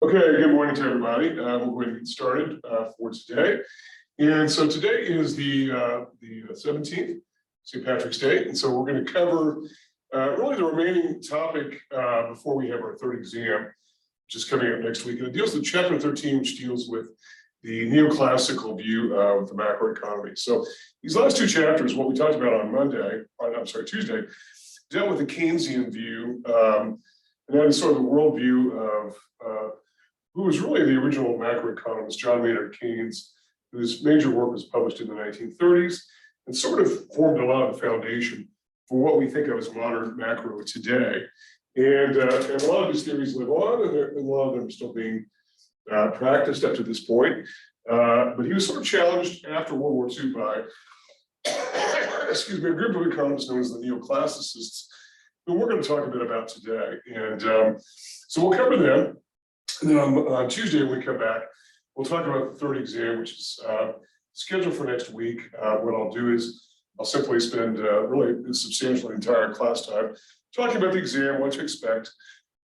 Okay, good morning to everybody. We're going to get started for today. And so today is the 17th, St. Patrick's Day. And so we're going to cover really the remaining topic before we have our third exam, which is coming up next week. And it deals with chapter 13, which deals with the neoclassical view of the macroeconomy. So these last two chapters, what we talked about on Tuesday, dealt with the Keynesian view. And that is sort of the worldview of who was really the original macroeconomist, John Maynard Keynes, whose major work was published in the 1930s and sort of formed a lot of the foundation for what we think of as modern macro today. And a lot of these theories live on, and a lot of them are still being practiced up to this point. But he was sort of challenged after World War II by, a group of economists known as the Neoclassicists, who we're going to talk a bit about today. And so we'll cover them. And then on Tuesday, when we come back, we'll talk about the third exam, which is scheduled for next week. What I'll do is I'll simply spend really substantially entire class time talking about the exam, what to expect.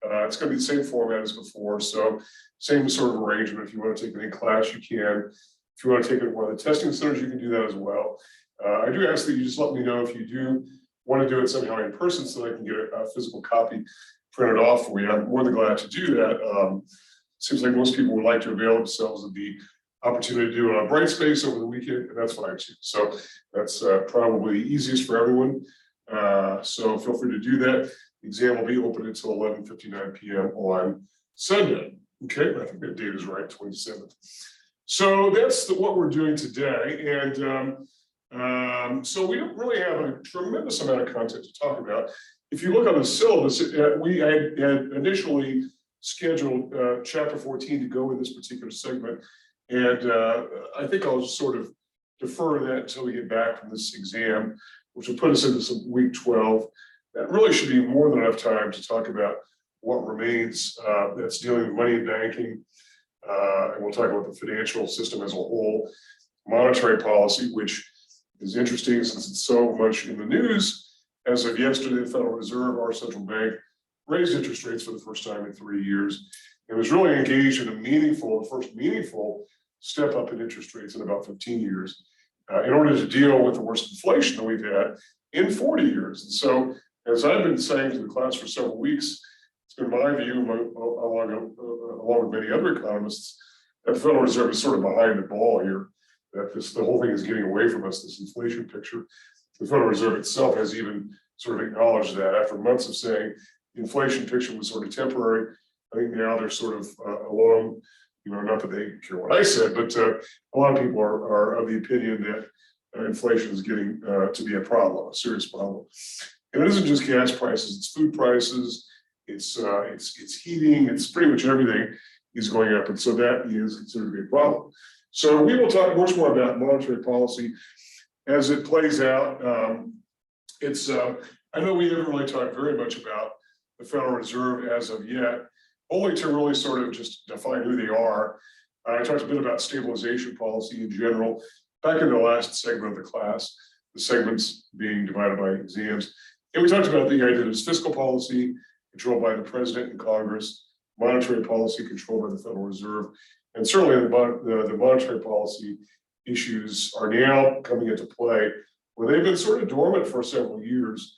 It's going to be the same format as before, so same sort of arrangement. If you want to take it in class, you can. If you want to take it at one of the testing centers, you can do that as well. I do ask that you just let me know if you do want to do it somehow in person so that I can get a physical copy printed off for you. I'm more than glad to do that. Seems like most people would like to avail themselves of the opportunity to do it on Brightspace over the weekend, and that's fine too. So that's probably easiest for everyone. So feel free to do that. The exam will be open until 11:59 p.m. on Sunday. Okay, I think that date is right, 27th. So that's what we're doing today. And so we don't really have a tremendous amount of content to talk about. If you look on the syllabus, we had initially scheduled chapter 14 to go in this particular segment. And I think I'll just sort of defer that until we get back from this exam, which will put us into some week 12. That really should be more than enough time to talk about what remains that's dealing with money and banking. And we'll talk about the financial system as a whole, monetary policy, which is interesting since it's so much in the news. As of yesterday, the Federal Reserve, our central bank, raised interest rates for the first time in 3 years. It was really engaged in the first meaningful step up in interest rates in about 15 years in order to deal with the worst inflation that we've had in 40 years. And so, as I've been saying to the class for several weeks, it's been my view, along with many other economists, that the Federal Reserve is sort of behind the ball here, that the whole thing is getting away from us, this inflation picture. The Federal Reserve itself has even sort of acknowledged that after months of saying the inflation picture was sort of temporary. I think now they're sort of along, not that they care what I said, but a lot of people are of the opinion that inflation is getting to be a problem, a serious problem. And it isn't just gas prices, it's food prices, it's heating, it's pretty much everything is going up. And so that is considered to be a problem. So we will talk much more about monetary policy as it plays out. I know we haven't really talked very much about the Federal Reserve as of yet, only to really sort of just define who they are. I talked a bit about stabilization policy in general back in the last segment of the class, the segments being divided by exams. And we talked about the idea that it's fiscal policy controlled by the president and Congress, monetary policy controlled by the Federal Reserve, and certainly the monetary policy issues are now coming into play where they've been sort of dormant for several years,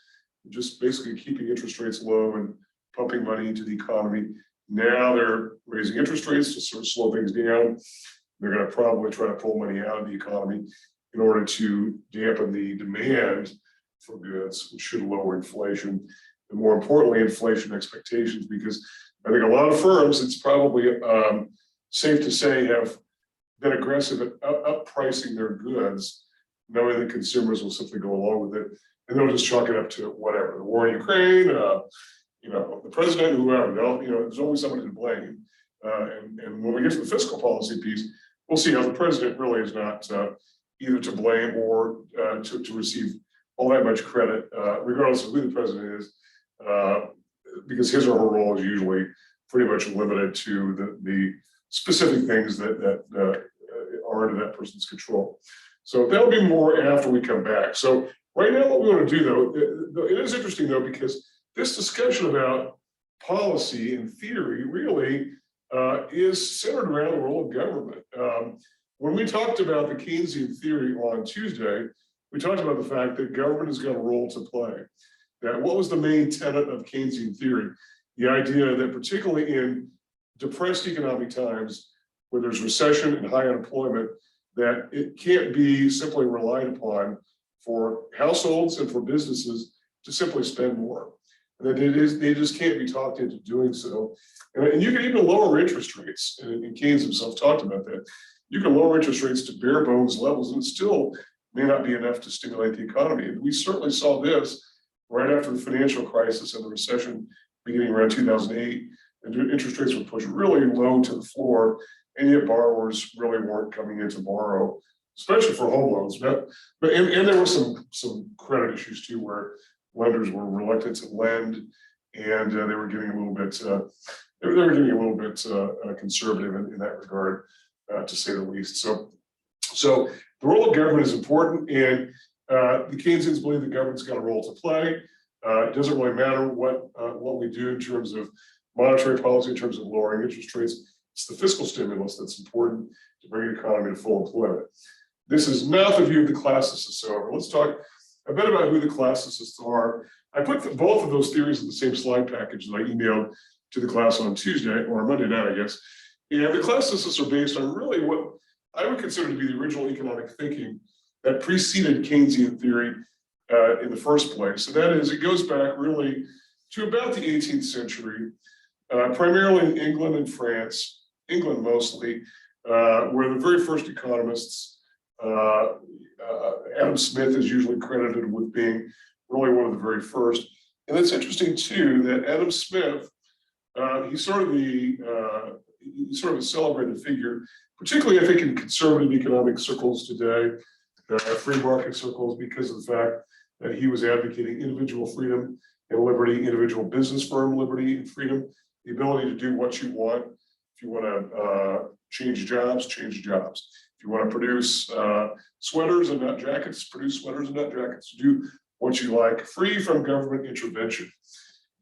just basically keeping interest rates low and pumping money into the economy. Now they're raising interest rates to sort of slow things down. They're going to probably try to pull money out of the economy in order to dampen the demand for goods, which should lower inflation, and more importantly, inflation expectations, because I think a lot of firms, it's probably safe to say, have been aggressive at up pricing their goods, knowing that consumers will simply go along with it, and they'll just chalk it up to whatever, the war in Ukraine, the president, whoever. There's always somebody to blame. And when we get to the fiscal policy piece, we'll see how the president really is not either to blame or to receive all that much credit, regardless of who the president is, because his or her role is usually pretty much limited to the specific things that are under that person's control. So that'll be more after we come back. So right now, what we want to do, though, it is interesting, though, because this discussion about policy and theory really is centered around the role of government. When we talked about the Keynesian theory on Tuesday, we talked about the fact that government has got a role to play. That what was the main tenet of Keynesian theory? The idea that particularly in depressed economic times, where there's recession and high unemployment, that it can't be simply relied upon for households and for businesses to simply spend more. And that they just can't be talked into doing so. And you can even lower interest rates, and Keynes himself talked about that. You can lower interest rates to bare bones levels, and it still may not be enough to stimulate the economy. And we certainly saw this right after the financial crisis and the recession beginning around 2008. And interest rates were pushed really low to the floor, and yet borrowers really weren't coming in to borrow, especially for home loans. But there were some credit issues too, where lenders were reluctant to lend, and they were getting a little bit conservative in that regard, to say the least. So the role of government is important, and the Keynesians believe the government's got a role to play. It doesn't really matter what we do in terms of monetary policy, in terms of lowering interest rates. It's the fiscal stimulus that's important to bring the economy to full employment. This is not the view of the classicists, however. Let's talk a bit about who the classicists are. I put both of those theories in the same slide package that I emailed to the class on Tuesday, or Monday night, I guess. And the classicists are based on really what I would consider to be the original economic thinking that preceded Keynesian theory in the first place. And that is, it goes back really to about the 18th century, primarily in England and France, England mostly, where the very first economists, Adam Smith is usually credited with being really one of the very first. And it's interesting too that Adam Smith, he's sort of a celebrated figure, particularly I think in conservative economic circles today, free market circles, because of the fact that he was advocating individual freedom and liberty, individual business firm liberty and freedom, the ability to do what you want. If you want to change jobs, change jobs. If you want to produce sweaters and not jackets, produce sweaters and not jackets. Do what you like, free from government intervention.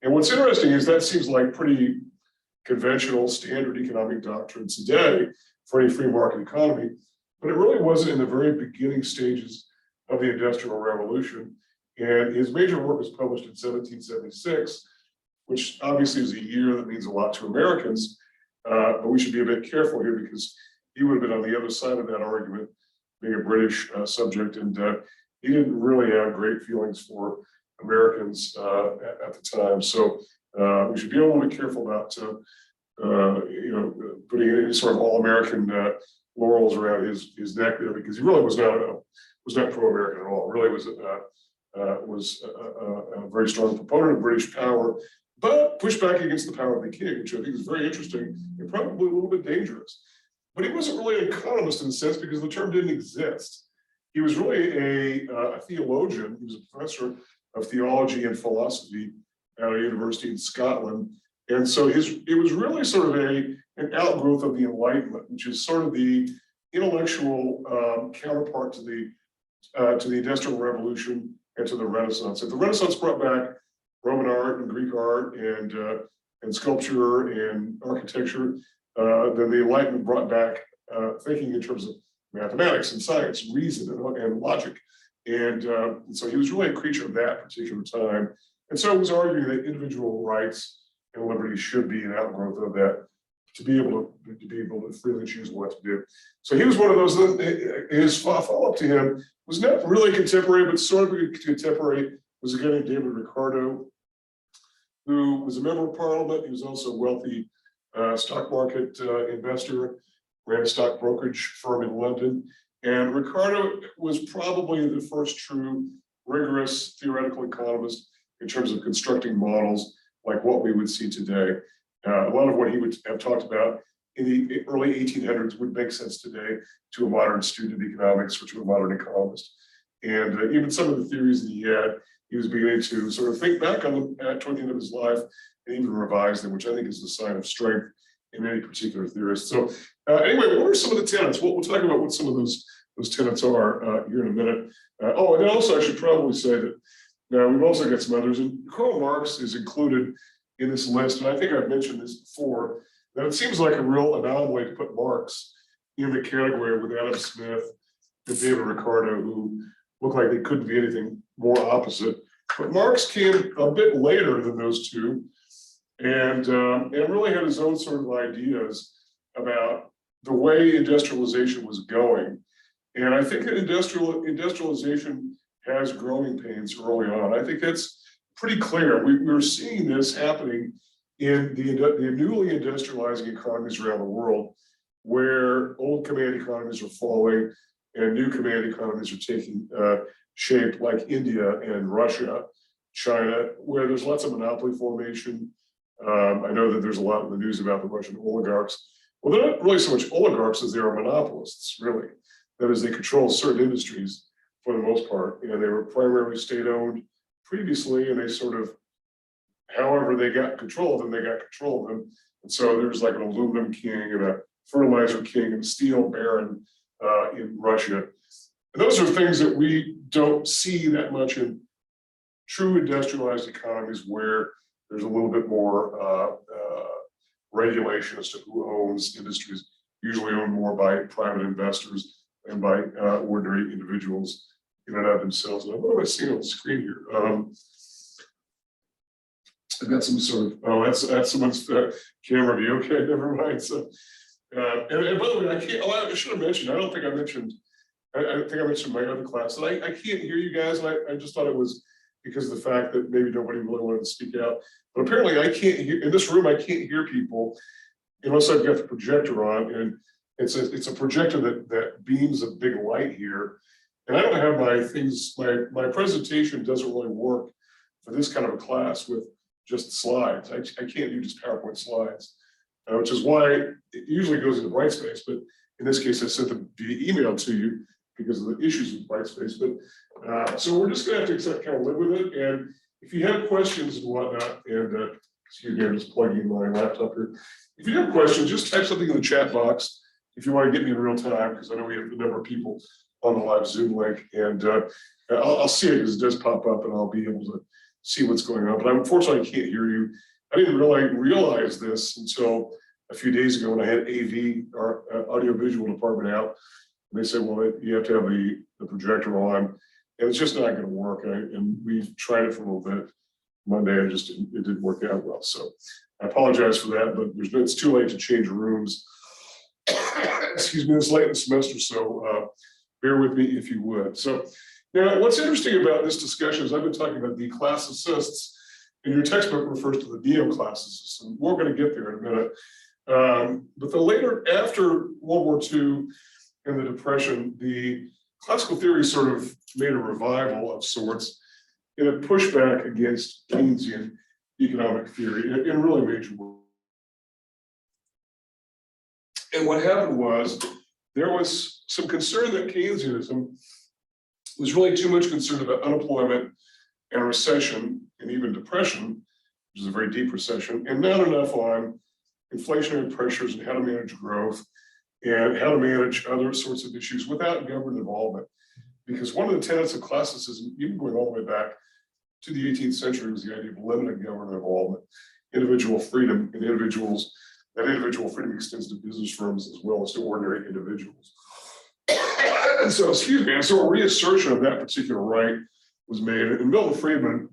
And what's interesting is that seems like pretty conventional standard economic doctrine today for any free market economy, but it really wasn't in the very beginning stages of the Industrial Revolution. And his major work was published in 1776, which obviously is a year that means a lot to Americans, but we should be a bit careful here because he would have been on the other side of that argument, being a British subject, and he didn't really have great feelings for Americans at the time. So we should be a little bit careful about putting any sort of all-American laurels around his neck there, because he really was not pro-American at all. Really was a very strong proponent of British power, but pushed back against the power of the king, which I think is very interesting and probably a little bit dangerous. But he wasn't really an economist in a sense, because the term didn't exist. He was really a theologian. He was a professor of theology and philosophy at a university in Scotland. And so it was really sort of an outgrowth of the Enlightenment, which is sort of the intellectual counterpart to the Industrial Revolution and to the Renaissance. If the Renaissance brought back Roman art and Greek art and sculpture and architecture, then the Enlightenment brought back thinking in terms of mathematics and science, reason and logic. And so he was really a creature of that particular time. And so he was arguing that individual rights and liberties should be an outgrowth of that, to be able to freely choose what to do. So he was one of those. His follow-up to him was not really contemporary, but sort of contemporary, was a guy named David Ricardo, who was a member of Parliament. He was also a wealthy stock market investor, ran a stock brokerage firm in London. And Ricardo was probably the first true rigorous theoretical economist in terms of constructing models like what we would see today. A lot of what he would have talked about in the early 1800s would make sense today to a modern student of economics or to a modern economist. And even some of the theories that he was beginning to sort of think back on them toward the end of his life and even revise them, which I think is a sign of strength in any particular theorist. So anyway, what are some of the tenets? We'll talk about what some of those tenets are here in a minute. Oh, and then also I should probably say that now we've also got some others, and Karl Marx is included in this list, and I think I've mentioned this before, Now, it seems like a real anomaly to put Marx in the category with Adam Smith and David Ricardo, who look like they couldn't be anything more opposite. But Marx came a bit later than those two, and really had his own sort of ideas about the way industrialization was going. And I think that industrialization has growing pains early on. I think that's pretty clear. We're seeing this happening in the newly industrializing economies around the world, where old command economies are falling and new command economies are taking shape, like India and Russia, China, where there's lots of monopoly formation. I know that there's a lot in the news about the Russian oligarchs. Well, they're not really so much oligarchs as they are monopolists, really. That is, they control certain industries for the most part. And they were primarily state-owned previously, and they sort of, however they got control of them, they got control of them. And so there's like an aluminum king and a fertilizer king and a steel baron in Russia. And those are things that we don't see that much in true industrialized economies, where there's a little bit more regulation as to who owns industries, usually owned more by private investors and by ordinary individuals in and of themselves. And what am I seeing on the screen here? I've got some sort of, oh, that's someone's camera view. Okay, never mind. So, and by the way, I should have mentioned, I don't think I mentioned, I think I mentioned my other class, that I can't hear you guys. And I just thought it was because of the fact that maybe nobody really wanted to speak out. But apparently I can't hear, in this room, I can't hear people unless I've got the projector on. And it's a projector that beams a big light here. And I don't have my things, my presentation doesn't really work for this kind of a class with just slides. I can't do just PowerPoint slides, which is why it usually goes into Brightspace. But in this case, I sent them via email to you because of the issues with Brightspace. But so we're just going to have to kind of live with it. And if you have questions and whatnot, and excuse me, I'm just plugging in my laptop here. If you have questions, just type something in the chat box if you want to get me in real time, because I know we have a number of people on the live Zoom link, and I'll see it because it does pop up, and I'll be able to see what's going on. But unfortunately, I can't hear you. I didn't really realize this until a few days ago when I had AV, our audiovisual department, out. And they said, well, you have to have the projector on, and it's just not going to work. And we've tried it for a little bit Monday, and it didn't work out well. So I apologize for that, but it's too late to change rooms. Excuse me, it's late in the semester, so bear with me if you would. So now, what's interesting about this discussion is I've been talking about the classicists, and your textbook refers to the neoclassicists, and we're going to get there in a minute. But after World War II and the Depression, the classical theory sort of made a revival of sorts in a pushback against Keynesian economic theory in really major ways. And what happened was there was some concern that Keynesianism was really too much concerned about unemployment and recession and even depression, which is a very deep recession, and not enough on inflationary pressures and how to manage growth and how to manage other sorts of issues without government involvement. Because one of the tenets of classicism, even going all the way back to the 18th century, was the idea of limited government involvement, individual freedom, and that individual freedom extends to business firms as well as to ordinary individuals. And so, excuse me, and so a reassertion of that particular right was made. And Milton Friedman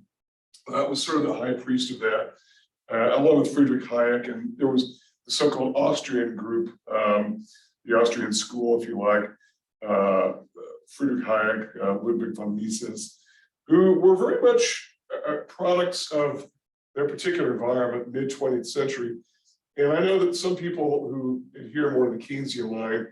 was sort of the high priest of that, along with Friedrich Hayek. And there was the so-called Austrian group, the Austrian school, if you like, Friedrich Hayek, Ludwig von Mises, who were very much products of their particular environment, mid-20th century. And I know that some people who adhere more to the Keynesian line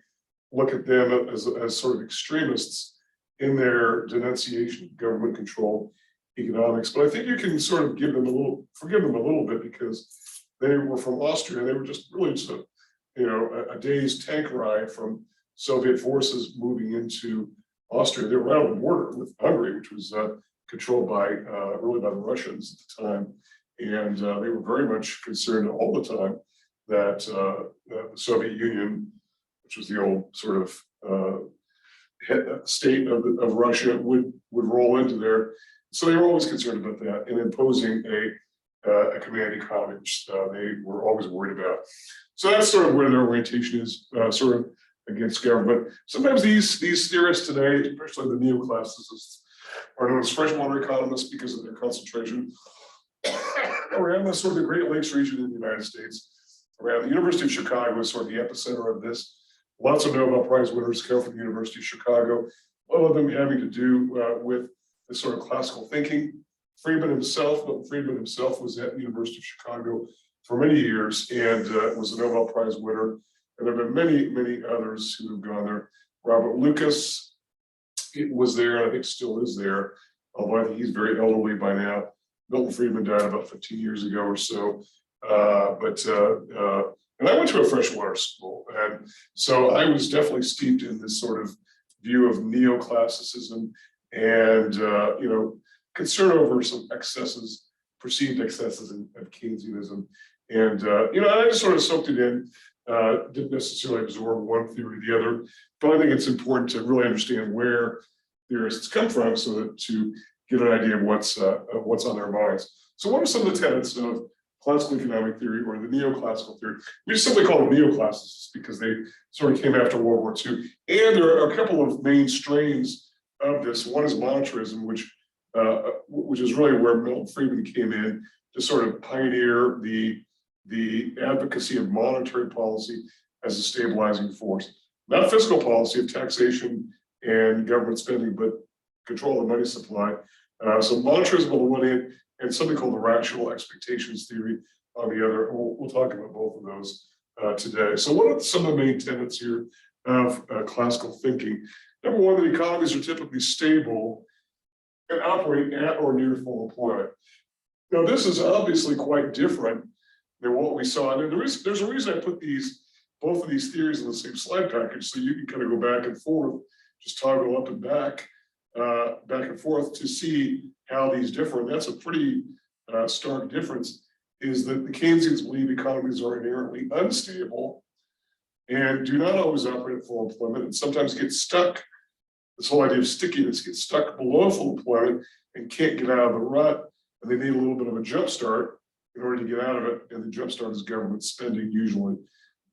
look at them as sort of extremists in their denunciation of government-controlled economics. But I think you can sort of forgive them a little bit, because they were from Austria. They were just really just a day's tank ride from Soviet forces moving into Austria. They were right on the border with Hungary, which was controlled by really by the Russians at the time. And they were very much concerned all the time that the Soviet Union, which was the old sort of state of Russia, would roll into there. So they were always concerned about that and imposing a command economy, which they were always worried about. So that's sort of where their orientation is, sort of against government. Sometimes these theorists today, especially the neoclassicists, are known as freshwater economists because of their concentration around the sort of the Great Lakes region in the United States. Around the University of Chicago is sort of the epicenter of this. Lots of Nobel Prize winners come from the University of Chicago, all of them having to do with this sort of classical thinking. Milton Friedman himself was at the University of Chicago for many years and was a Nobel Prize winner. And there have been many, many others who have gone there. Robert Lucas was there, and I think still is there, although I think he's very elderly by now. Milton Friedman died about 15 years ago or so. And I went to a freshwater school, and so I was definitely steeped in this sort of view of neoclassicism and concern over some excesses, perceived excesses of Keynesianism. And I just sort of soaked it in, didn't necessarily absorb one theory or the other, but I think it's important to really understand where theorists come from so that to get an idea of what's on their minds. So what are some of the tenets of classical economic theory or the neoclassical theory? We just simply call them neoclassicists because they sort of came after World War II. And there are a couple of main strains of this. One is monetarism, which is really where Milton Friedman came in to sort of pioneer the advocacy of monetary policy as a stabilizing force. Not fiscal policy of taxation and government spending, but control of the money supply. So monetarism on the one hand, and something called the rational expectations theory on the other. We'll talk about both of those today. So what are some of the main tenets here of classical thinking? Number one, the economies are typically stable and operate at or near full employment. Now, this is obviously quite different than what we saw. And there's a reason I put both of these theories in the same slide package, so you can kind of go back and forth, just toggle up and back and forth to see how these differ. And that's a pretty stark difference, is that the Keynesians believe economies are inherently unstable and do not always operate at full employment and sometimes get stuck. This whole idea of stickiness, gets stuck below full employment and can't get out of the rut, and they need a little bit of a jump start in order to get out of it, and the jump start is government spending usually.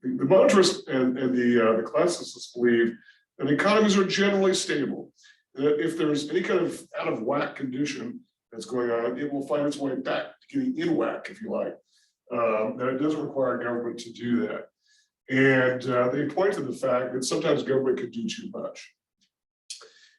The monetarists and the classicists believe that economies are generally stable. That if there's any kind of out of whack condition that's going on, it will find its way back to getting in whack, if you like. That it doesn't require government to do that. And they point to the fact that sometimes government can do too much.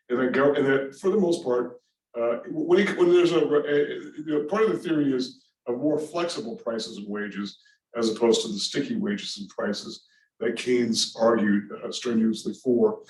And that for the most part, when there's part of the theory is of more flexible prices and wages, as opposed to the sticky wages and prices that Keynes argued strenuously for.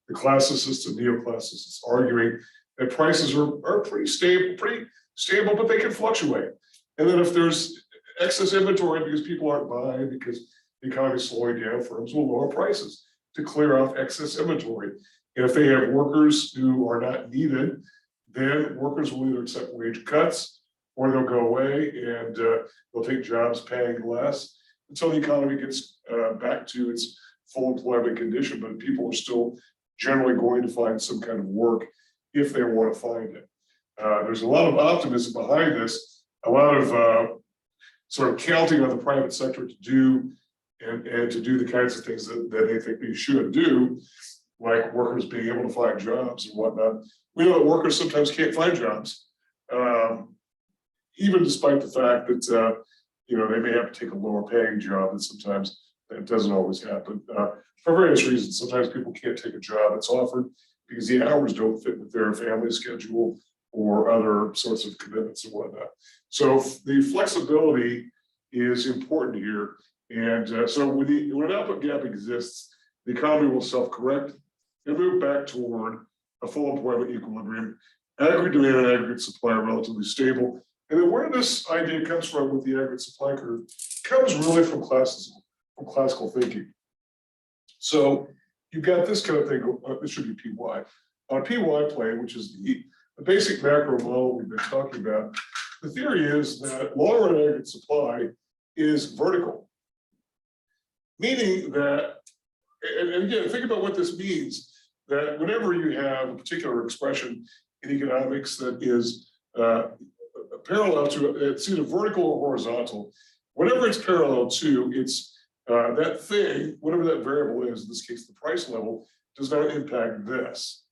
The classicists and neoclassicists arguing that prices are pretty stable, but they can fluctuate. And then if there's excess inventory because people aren't buying because the economy is slowing down, firms will lower prices to clear off excess inventory. And if they have workers who are not needed, then workers will either accept wage cuts or they'll go away and they'll take jobs paying less until the economy gets back to its full employment condition. But people are still generally going to find some kind of work if they want to find it. There's a lot of optimism behind this, a lot of sort of counting on the private sector to do and to do the kinds of things that they think they should do, like workers being able to find jobs and whatnot. We know that workers sometimes can't find jobs, even despite the fact that they may have to take a lower paying job, and sometimes that doesn't always happen. For various reasons, sometimes people can't take a job that's offered because the hours don't fit with their family schedule or other sorts of commitments and whatnot. So the flexibility is important here. And so when an output gap exists, the economy will self-correct and move back toward a full employment equilibrium. Aggregate demand and aggregate supply are relatively stable. And then where this idea comes from with the aggregate supply curve comes really from classical thinking. So you've got this kind of thing, this should be PY. On a PY plane, which is the basic macro model we've been talking about, the theory is that long-run aggregate supply is vertical. Meaning that, and again, think about what this means, that whenever you have a particular expression in economics that is parallel to, it's either vertical or horizontal. Whatever it's parallel to, it's that thing, whatever that variable is, in this case, the price level, does not impact this.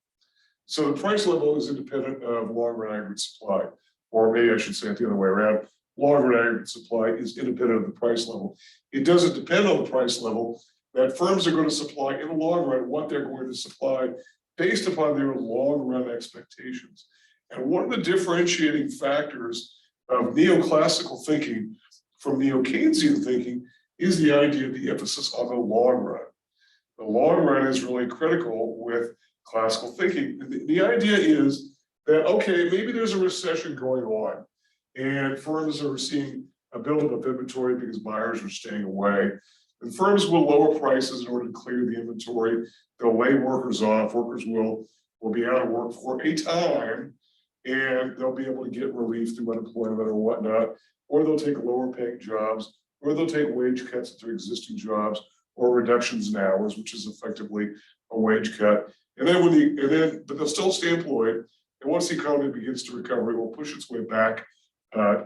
So the price level is independent of long-run aggregate supply, or maybe I should say it the other way around. Long-run aggregate supply is independent of the price level. It doesn't depend on the price level that firms are going to supply in the long run what they're going to supply based upon their long-run expectations. And one of the differentiating factors of neoclassical thinking from neo-Keynesian thinking is the idea of the emphasis on the long run. The long run is really critical with classical thinking. The idea is that, okay, maybe there's a recession going on and firms are seeing a buildup of inventory because buyers are staying away. And firms will lower prices in order to clear the inventory. They'll lay workers off. Workers will be out of work for a time, and they'll be able to get relief through unemployment or whatnot, or they'll take lower paying jobs, or they'll take wage cuts to existing jobs, or reductions in hours, which is effectively a wage cut. And then but they'll still stay employed. And once the economy begins to recover, it will push its way back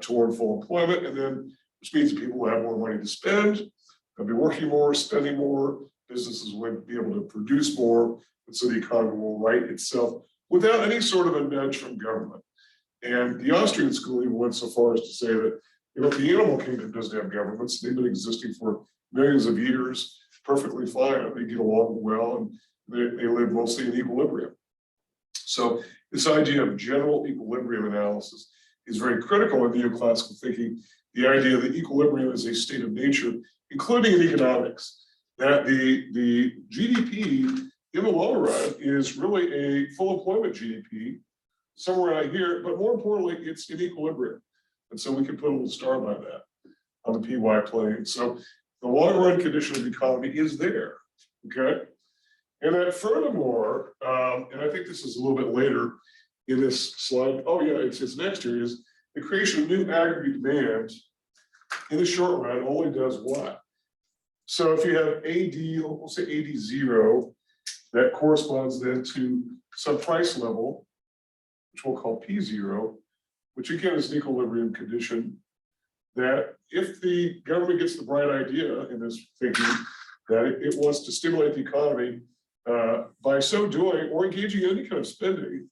toward full employment, and then which means people will have more money to spend. They'll be working more, spending more. Businesses will be able to produce more, and so the economy will right itself without any sort of a nudge from government. And the Austrian school even went so far as to say that, you know, the animal kingdom doesn't have governments. They've been existing for millions of years, perfectly fine. They get along well, and they live mostly in equilibrium. So this idea of general equilibrium analysis is very critical in neoclassical thinking. The idea that equilibrium is a state of nature, including in economics, that the GDP in the long run is really a full employment GDP, somewhere out here, but more importantly, it's in equilibrium. And so we can put a little star by that on the PY plane. So the long run condition of the economy is there, okay? And then furthermore, and I think this is a little bit later in this slide, oh yeah, it's next here, is the creation of new aggregate demand in the short run only does what? So if you have AD, we'll say AD0, that corresponds then to some price level, which we'll call P0, which again is an equilibrium condition, that if the government gets the bright idea in this thinking that it wants to stimulate the economy by so doing or engaging in any kind of spending,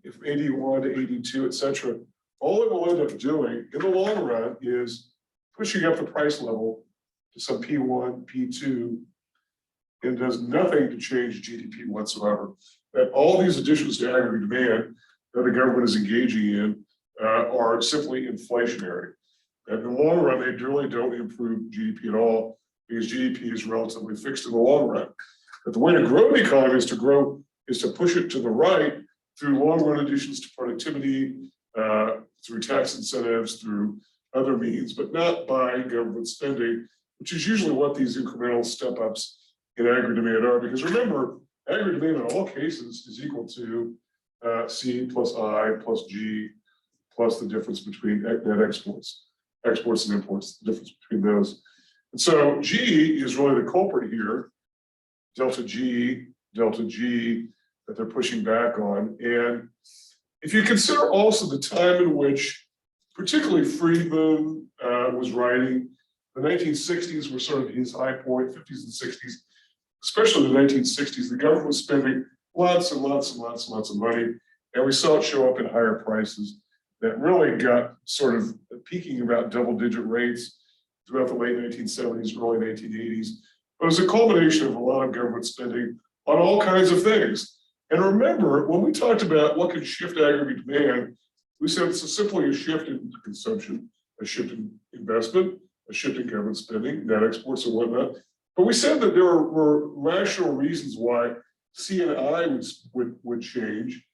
if AD1 to AD2, et cetera, all it will end up doing in the long run is pushing up the price level to some P1, P2, and does nothing to change GDP whatsoever. That all these additions to aggregate demand that the government is engaging in are simply inflationary. And in the long run, they really don't improve GDP at all because GDP is relatively fixed in the long run. But the way to grow the economy is to push it to the right through long run additions to productivity, through tax incentives, through other means, but not by government spending, which is usually what these incremental step ups in aggregate demand are. Because remember, aggregate demand in all cases is equal to C plus I plus G plus the difference between net exports and imports, the difference between those. And so G is really the culprit here, delta G, that they're pushing back on. And if you consider also the time in which particularly Friedman was writing, the 1960s were sort of his high point, 50s and 60s, especially the 1960s, the government was spending lots and lots of money. And we saw it show up in higher prices that really got sort of peaking about double-digit rates throughout the late 1970s, early 1980s. But it was a culmination of a lot of government spending on all kinds of things. And remember, when we talked about what could shift aggregate demand, we said it's simply a shift in consumption, a shift in investment, a shift in government spending, net exports and whatnot. But we said that there were rational reasons why C and I would change,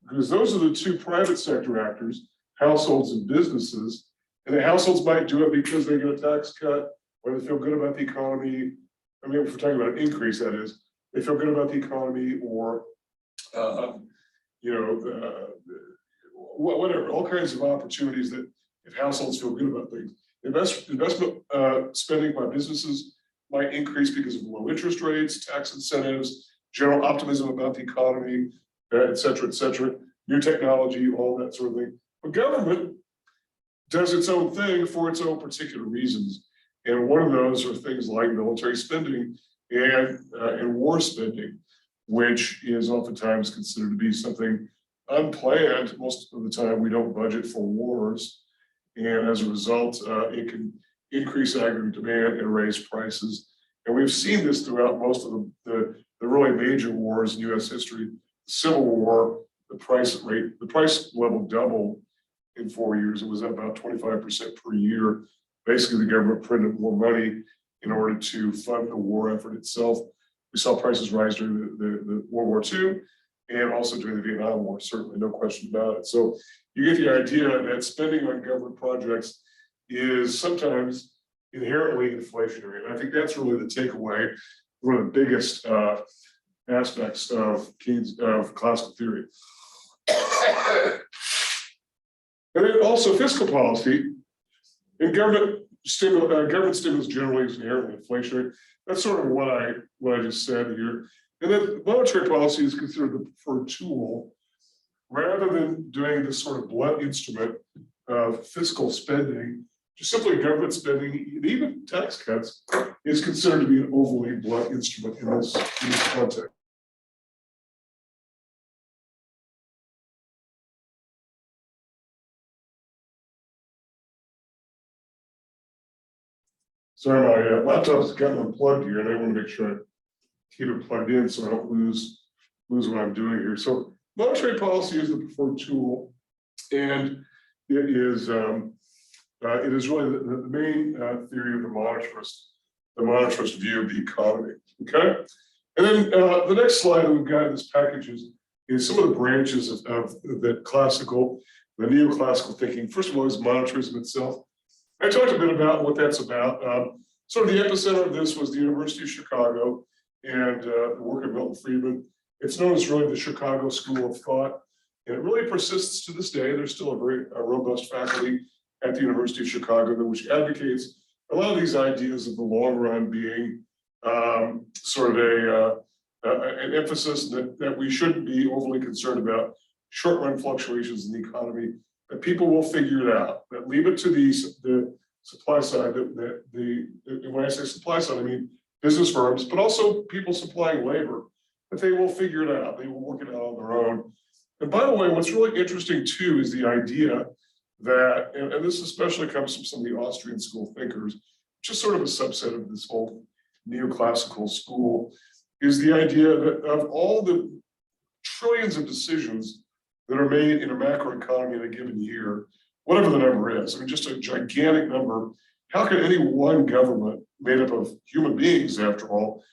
because those are the two private sector actors, households and businesses. And the households might do it because they get a tax cut, or they feel good about the economy. I mean, if we're talking about an increase, that is, they feel good about the economy, or whatever, all kinds of opportunities that if households feel good about things. Investment spending by businesses might increase because of low interest rates, tax incentives, general optimism about the economy, et cetera, new technology, all that sort of thing. But government, does its own thing for its own particular reasons. And one of those are things like military spending and war spending, which is oftentimes considered to be something unplanned. Most of the time, we don't budget for wars. And as a result, it can increase aggregate demand and raise prices. And we've seen this throughout most of the really major wars in US history. The Civil War, the price level doubled in 4 years. It was up about 25% per year. Basically, the government printed more money in order to fund the war effort itself. We saw prices rise during the World War II and also during the Vietnam War, certainly, no question about it. So you get the idea that spending on government projects is sometimes inherently inflationary. And I think that's really the takeaway, one of the biggest aspects of classical theory. And then also fiscal policy and government stimulus generally is inherently inflationary. That's sort of what I just said here. And then monetary policy is considered the preferred tool rather than doing this sort of blunt instrument of fiscal spending. Just simply government spending, and even tax cuts, is considered to be an overly blunt instrument in this context. Sorry, my laptop's gotten unplugged here, and I want to make sure I keep it plugged in so I don't lose what I'm doing here. So monetary policy is the preferred tool, and it is really the main theory of the monetarist view of the economy. Okay, and then the next slide that we've got in this package is some of the branches of the neoclassical thinking. First of all, is monetarism itself. I talked a bit about what that's about. Sort of the epicenter of this was the University of Chicago and the work of Milton Friedman. It's known as really the Chicago School of Thought, and it really persists to this day. There's still a very robust faculty at the University of Chicago which advocates a lot of these ideas of the long run being sort of an emphasis that we shouldn't be overly concerned about short run fluctuations in the economy, that people will figure it out, that leave it to the supply side, and when I say supply side, I mean business firms, but also people supplying labor, that they will figure it out, they will work it out on their own. And by the way, what's really interesting too is the idea that, and this especially comes from some of the Austrian school thinkers, which is sort of a subset of this whole neoclassical school, is the idea that of all the trillions of decisions that are made in a macroeconomy in a given year, whatever the number is, I mean, just a gigantic number, how can any one government made up of human beings, after all,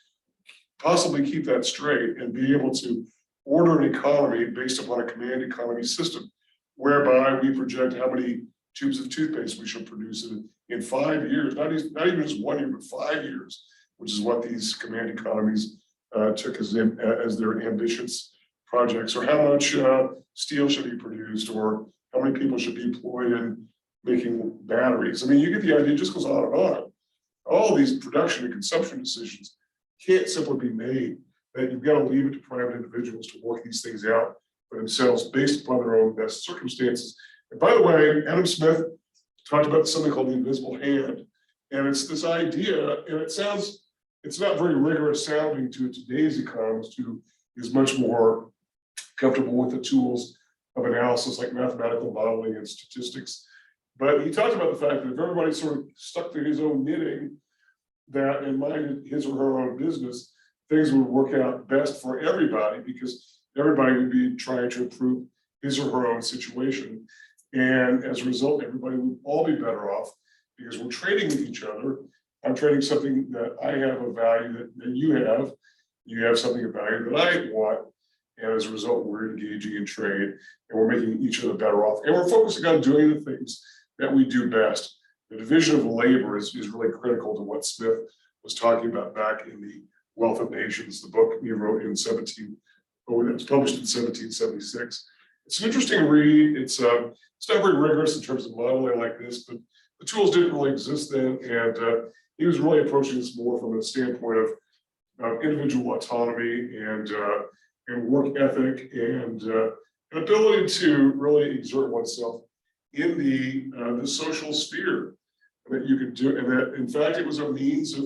possibly keep that straight and be able to order an economy based upon a command economy system, whereby we project how many tubes of toothpaste we should produce in 5 years, not even just 1 year, but 5 years, which is what these command economies took as their ambitious projects, or how much steel should be produced, or how many people should be employed in making batteries. I mean, you get the idea, it just goes on and on. All these production and consumption decisions can't simply be made, that you've got to leave it to private individuals to work these things out for themselves based upon their own best circumstances. And by the way, Adam Smith talked about something called the invisible hand. And it's this idea, and it's not very rigorous sounding to today's economist who is much more comfortable with the tools of analysis like mathematical modeling and statistics. But he talked about the fact that if everybody sort of stuck to his own knitting and minded his or her own business, things would work out best for everybody because everybody would be trying to improve his or her own situation. And as a result, everybody would all be better off because we're trading with each other. I'm trading something that I have a value that you have something of value that I want. And as a result, we're engaging in trade and we're making each other better off. And we're focusing on doing the things that we do best. The division of labor is really critical to what Smith was talking about back in the Wealth of Nations, the book he wrote in it was published in 1776. It's an interesting read. It's not very rigorous in terms of modeling like this, but the tools didn't really exist then. And he was really approaching this more from a standpoint of individual autonomy and work ethic and an ability to really exert oneself in the social sphere that you could do, and that in fact it was a means of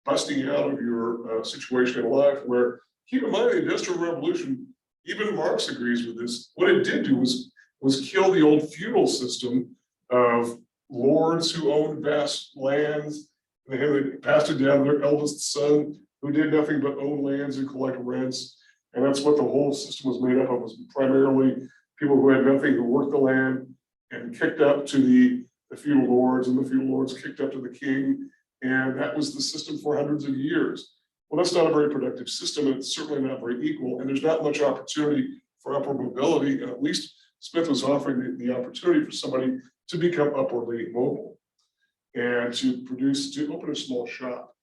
busting out of your situation in life. Where, keep in mind, the Industrial Revolution, even Marx agrees with this. What it did do was kill the old feudal system of lords who owned vast lands. They passed it down to their eldest son, who did nothing but own lands and collect rents. And that's what the whole system was made up of, was primarily people who had nothing, who worked the land and kicked up to the feudal lords, and the feudal lords kicked up to the king. And that was the system for hundreds of years. Well, that's not a very productive system, and it's certainly not very equal, and there's not much opportunity for upward mobility. And at least Smith was offering the opportunity for somebody to become upwardly mobile and to open a small shop,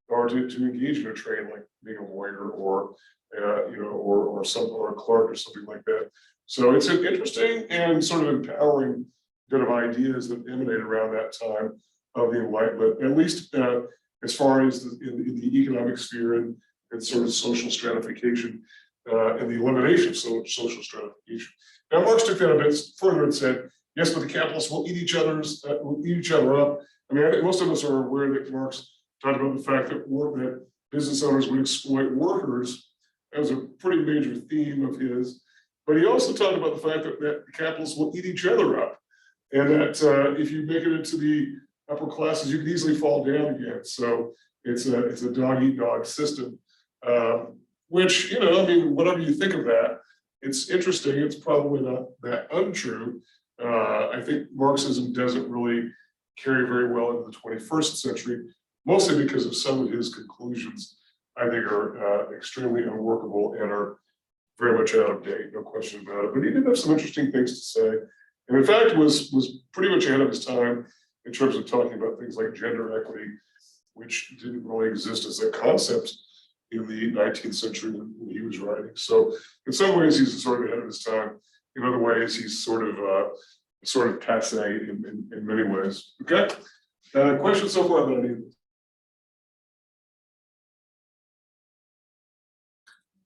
or to engage in a trade like being a lawyer, or or a clerk or something like that. So it's an interesting and sort of empowering bit of ideas that emanate around that time of the Enlightenment, at least as far as in the economic sphere and sort of social stratification and the elimination of social stratification. Now, Marx took that a bit further and said, yes, but the capitalists will eat each other up. I mean, I think most of us are aware that Marx talked about the fact that business owners would exploit workers. That was a pretty major theme of his. But he also talked about the fact that the capitalists will eat each other up, and that if you make it into the upper classes, you can easily fall down again. So it's a dog-eat-dog system, which, I mean, whatever you think of that, it's interesting. It's probably not that untrue. I think Marxism doesn't really carry very well into the 21st century, mostly because of some of his conclusions, I think, are extremely unworkable and are very much out of date, no question about it. But he did have some interesting things to say, and in fact was pretty much ahead of his time in terms of talking about things like gender equity, which didn't really exist as a concept in the 19th century when he was writing. So in some ways he's sort of ahead of his time. In other ways he's sort of passé in many ways. Okay, questions so far about any of this?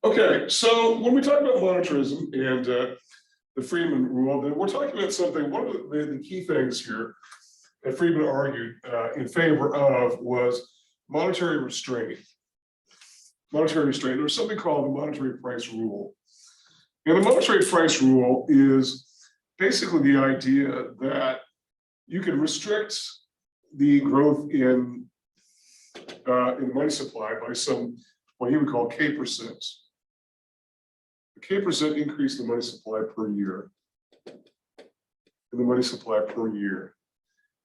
Okay, so when we talk about monetarism and the Friedman rule, then we're talking about something. One of the key things here that Friedman argued in favor of was monetary restraint. Monetary restraint. There's something called the monetary price rule. And the monetary price rule is basically the idea that you can restrict the growth in money supply by some, what he would call K%. The K% increase in the money supply per year. In the money supply per year.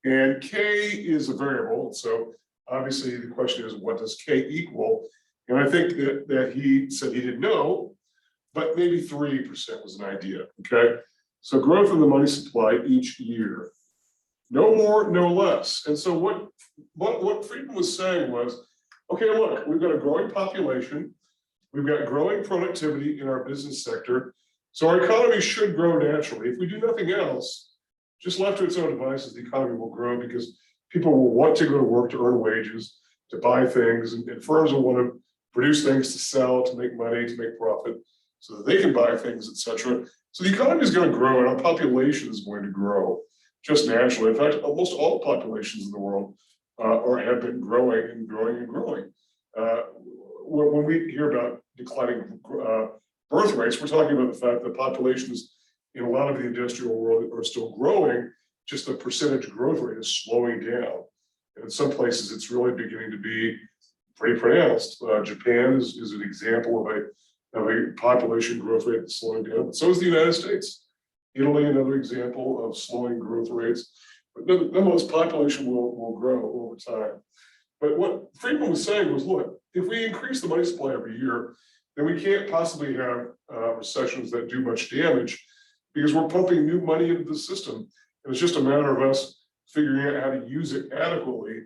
And K is a variable, so obviously the question is, what does K equal? And I think that he said he didn't know, but maybe 3% was an idea, okay? So growth in the money supply each year. No more, no less. And so what Friedman was saying was, okay, look, we've got a growing population, we've got growing productivity in our business sector, so our economy should grow naturally. If we do nothing else, just left to its own devices, the economy will grow because people will want to go to work to earn wages, to buy things, and firms will want to produce things to sell, to make money, to make profit, so that they can buy things, etc. So the economy is going to grow, and our population is going to grow just naturally. In fact, almost all populations in the world have been growing and growing and growing. When we hear about declining birth rates, we're talking about the fact that populations in a lot of the industrial world are still growing, just the percentage growth rate is slowing down. And in some places, it's really beginning to be pretty pronounced. Japan is an example of a population growth rate that's slowing down, but so is the United States. Italy, another example of slowing growth rates. But nonetheless, population will grow over time. But what Friedman was saying was, look, if we increase the money supply every year, then we can't possibly have recessions that do much damage, because we're pumping new money into the system. And it's just a matter of us figuring out how to use it adequately,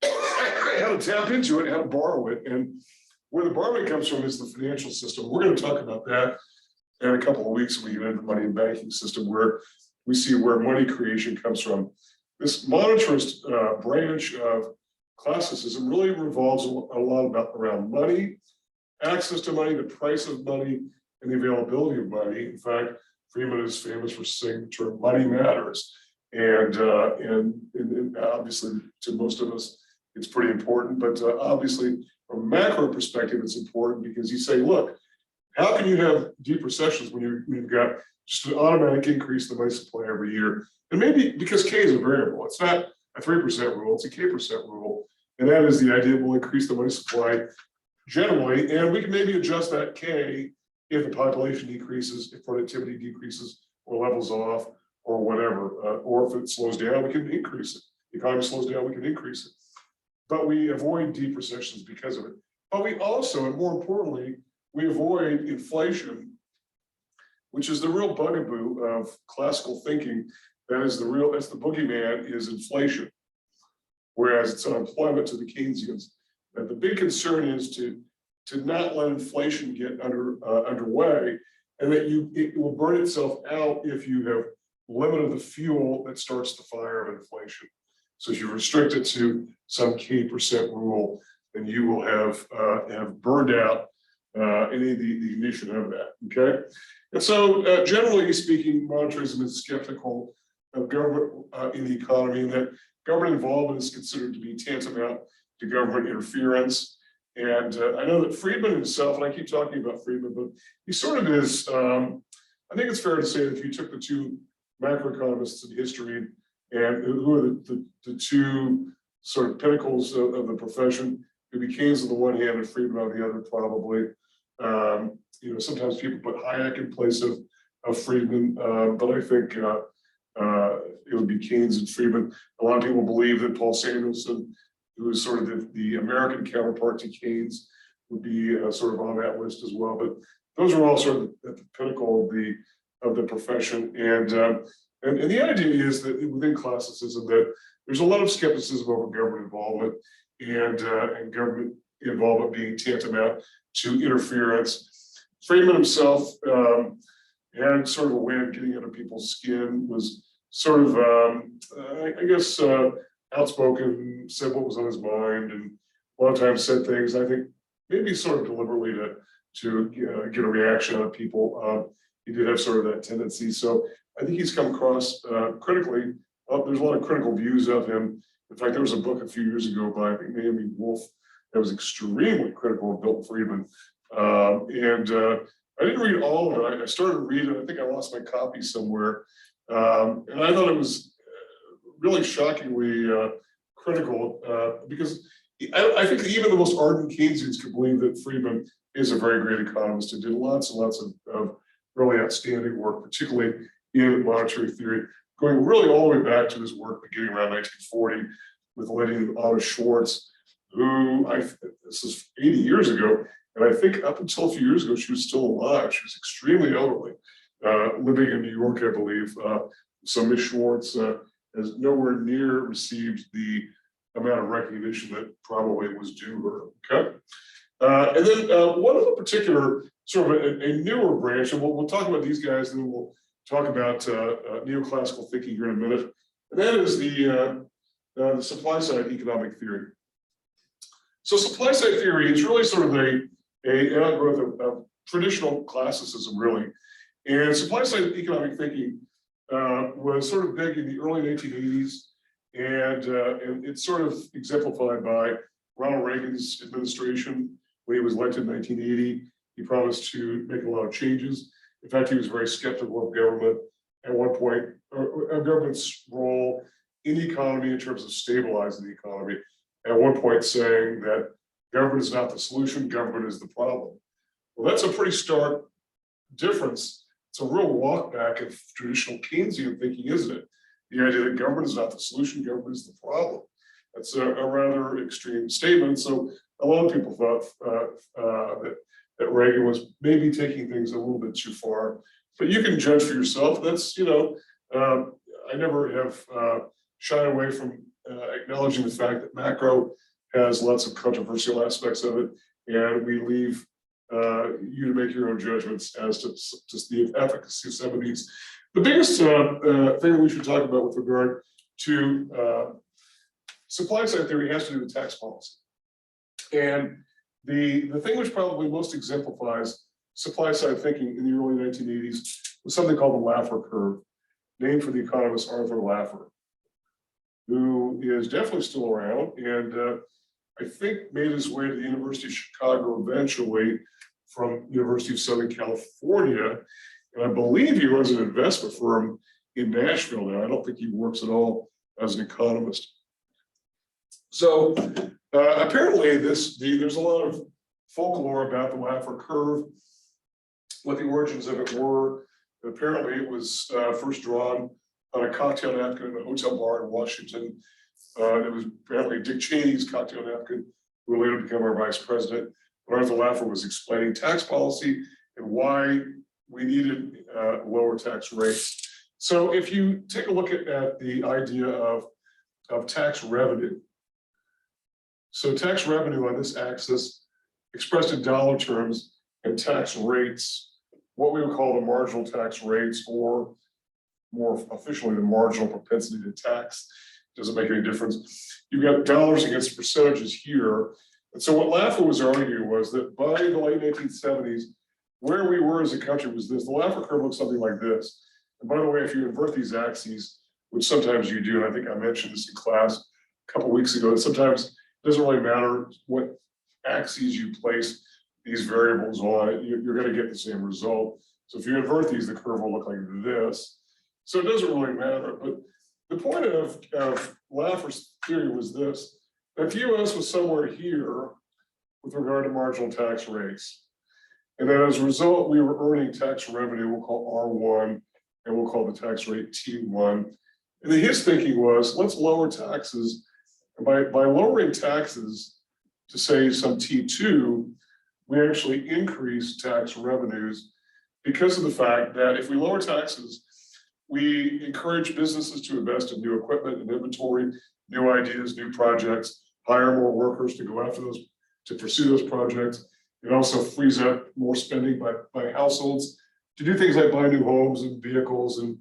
how to tap into it, how to borrow it. And where the borrowing comes from is the financial system. We're going to talk about that in a couple of weeks when we get into the money and banking system, where we see where money creation comes from. This monetarist branch of classicism really revolves a lot around money, access to money, the price of money, and the availability of money. In fact, Friedman is famous for saying the term "money matters." and obviously to most of us, it's pretty important. But obviously, from a macro perspective, it's important because you say, look, how can you have deep recessions when you've got just an automatic increase in the money supply every year? And maybe because K is a variable, it's not a 3% rule, it's a K% rule. And that is the idea we'll increase the money supply generally, and we can maybe adjust that K if the population decreases, if productivity decreases or levels off or whatever, or if it slows down, we can increase it. The economy slows down, we can increase it. But we avoid deep recessions because of it. But we also, and more importantly, we avoid inflation, which is the real bugaboo of classical thinking. That's the boogeyman is inflation, whereas it's unemployment to the Keynesians. And the big concern is to not let inflation get underway, and that it will burn itself out if you have limited the fuel that starts the fire of inflation. So if you restrict it to some K% rule, then you will have burned out any of the ignition of that. Okay, and so generally speaking, monetarism is skeptical of government in the economy, and that government involvement is considered to be tantamount to government interference. And I know that Friedman himself, and I keep talking about Friedman, but he sort of is, I think it's fair to say that if you took the two macroeconomists in history, and who are the two sort of pinnacles of the profession, it would be Keynes on the one hand and Friedman on the other, probably. Sometimes people put Hayek in place of Friedman, but I think it would be Keynes and Friedman. A lot of people believe that Paul Samuelson, who is sort of the American counterpart to Keynes, would be sort of on that list as well. But those are all sort of at the pinnacle of the profession. And the idea is that within classicism, that there's a lot of skepticism over government involvement, and government involvement being tantamount to interference. Friedman himself had sort of a way of getting under people's skin, was sort of, I guess, outspoken, said what was on his mind, and a lot of times said things, I think, maybe sort of deliberately to get a reaction out of people. He did have sort of that tendency. So I think he's come across critically. There's a lot of critical views of him. In fact, there was a book a few years ago by, I think, Naomi Wolf that was extremely critical of Milton Friedman. I didn't read all of it. I started to read it. I think I lost my copy somewhere. And I thought it was really shockingly critical because I think even the most ardent Keynesians could believe that Friedman is a very great economist and did lots and lots of really outstanding work, particularly in monetary theory, going really all the way back to his work beginning around 1940 with the lady Anna Schwartz, who this is 80 years ago, and I think up until a few years ago, she was still alive. She was extremely elderly, living in New York, I believe. So Ms. Schwartz has nowhere near received the amount of recognition that probably was due her. Okay, and then one of the particular sort of a newer branch, and we'll talk about these guys, and then we'll talk about neoclassical thinking here in a minute, and that is the supply side economic theory. So supply side theory is really sort of an outgrowth of traditional classicism, really. And supply side economic thinking was sort of big in the early 1980s, and it's sort of exemplified by Ronald Reagan's administration. When he was elected in 1980, he promised to make a lot of changes. In fact, he was very skeptical of government at one point, of government's role in the economy in terms of stabilizing the economy. At one point saying that government is not the solution, government is the problem. Well, that's a pretty stark difference. It's a real walk back of traditional Keynesian thinking, isn't it? The idea that government is not the solution, government is the problem. That's a rather extreme statement. So a lot of people thought that Reagan was maybe taking things a little bit too far, but you can judge for yourself. That's, I never have shied away from acknowledging the fact that macro has lots of controversial aspects of it, and we leave you to make your own judgments as to the efficacy of some of these. The biggest thing that we should talk about with regard to supply side theory has to do with tax policy. And the thing which probably most exemplifies supply side thinking in the early 1980s was something called the Laffer curve. named for the economist Arthur Laffer, who is definitely still around and I think made his way to the University of Chicago eventually from University of Southern California. And I believe he runs an investment firm in Nashville now. I don't think he works at all as an economist. So apparently there's a lot of folklore about the Laffer curve, what the origins of it were. Apparently it was first drawn on a cocktail napkin in a hotel bar in Washington. It was apparently Dick Cheney's cocktail napkin, who would later become our vice president. But Arthur Laffer was explaining tax policy and why we needed lower tax rates. So if you take a look at the idea of tax revenue. So tax revenue on this axis, expressed in dollar terms, and tax rates, what we would call the marginal tax rates, or more officially the marginal propensity to tax. Doesn't make any difference. You've got dollars against percentages here. And so what Laffer was arguing was that by the late 1970s, where we were as a country was this. The Laffer curve looks something like this. And by the way, if you invert these axes, which sometimes you do, and I think I mentioned this in class a couple of weeks ago, that sometimes it doesn't really matter what axes you place these variables on, you're going to get the same result. So if you invert these, the curve will look like this. So it doesn't really matter. But the point of Laffer's theory was this: that the US was somewhere here with regard to marginal tax rates. And that as a result, we were earning tax revenue we'll call R1, and we'll call the tax rate T1. And then his thinking was, let's lower taxes. And by lowering taxes to say some T2, we actually increase tax revenues because of the fact that if we lower taxes, we encourage businesses to invest in new equipment and inventory, new ideas, new projects, hire more workers to go after those, to pursue those projects. It also frees up more spending by households to do things like buy new homes and vehicles and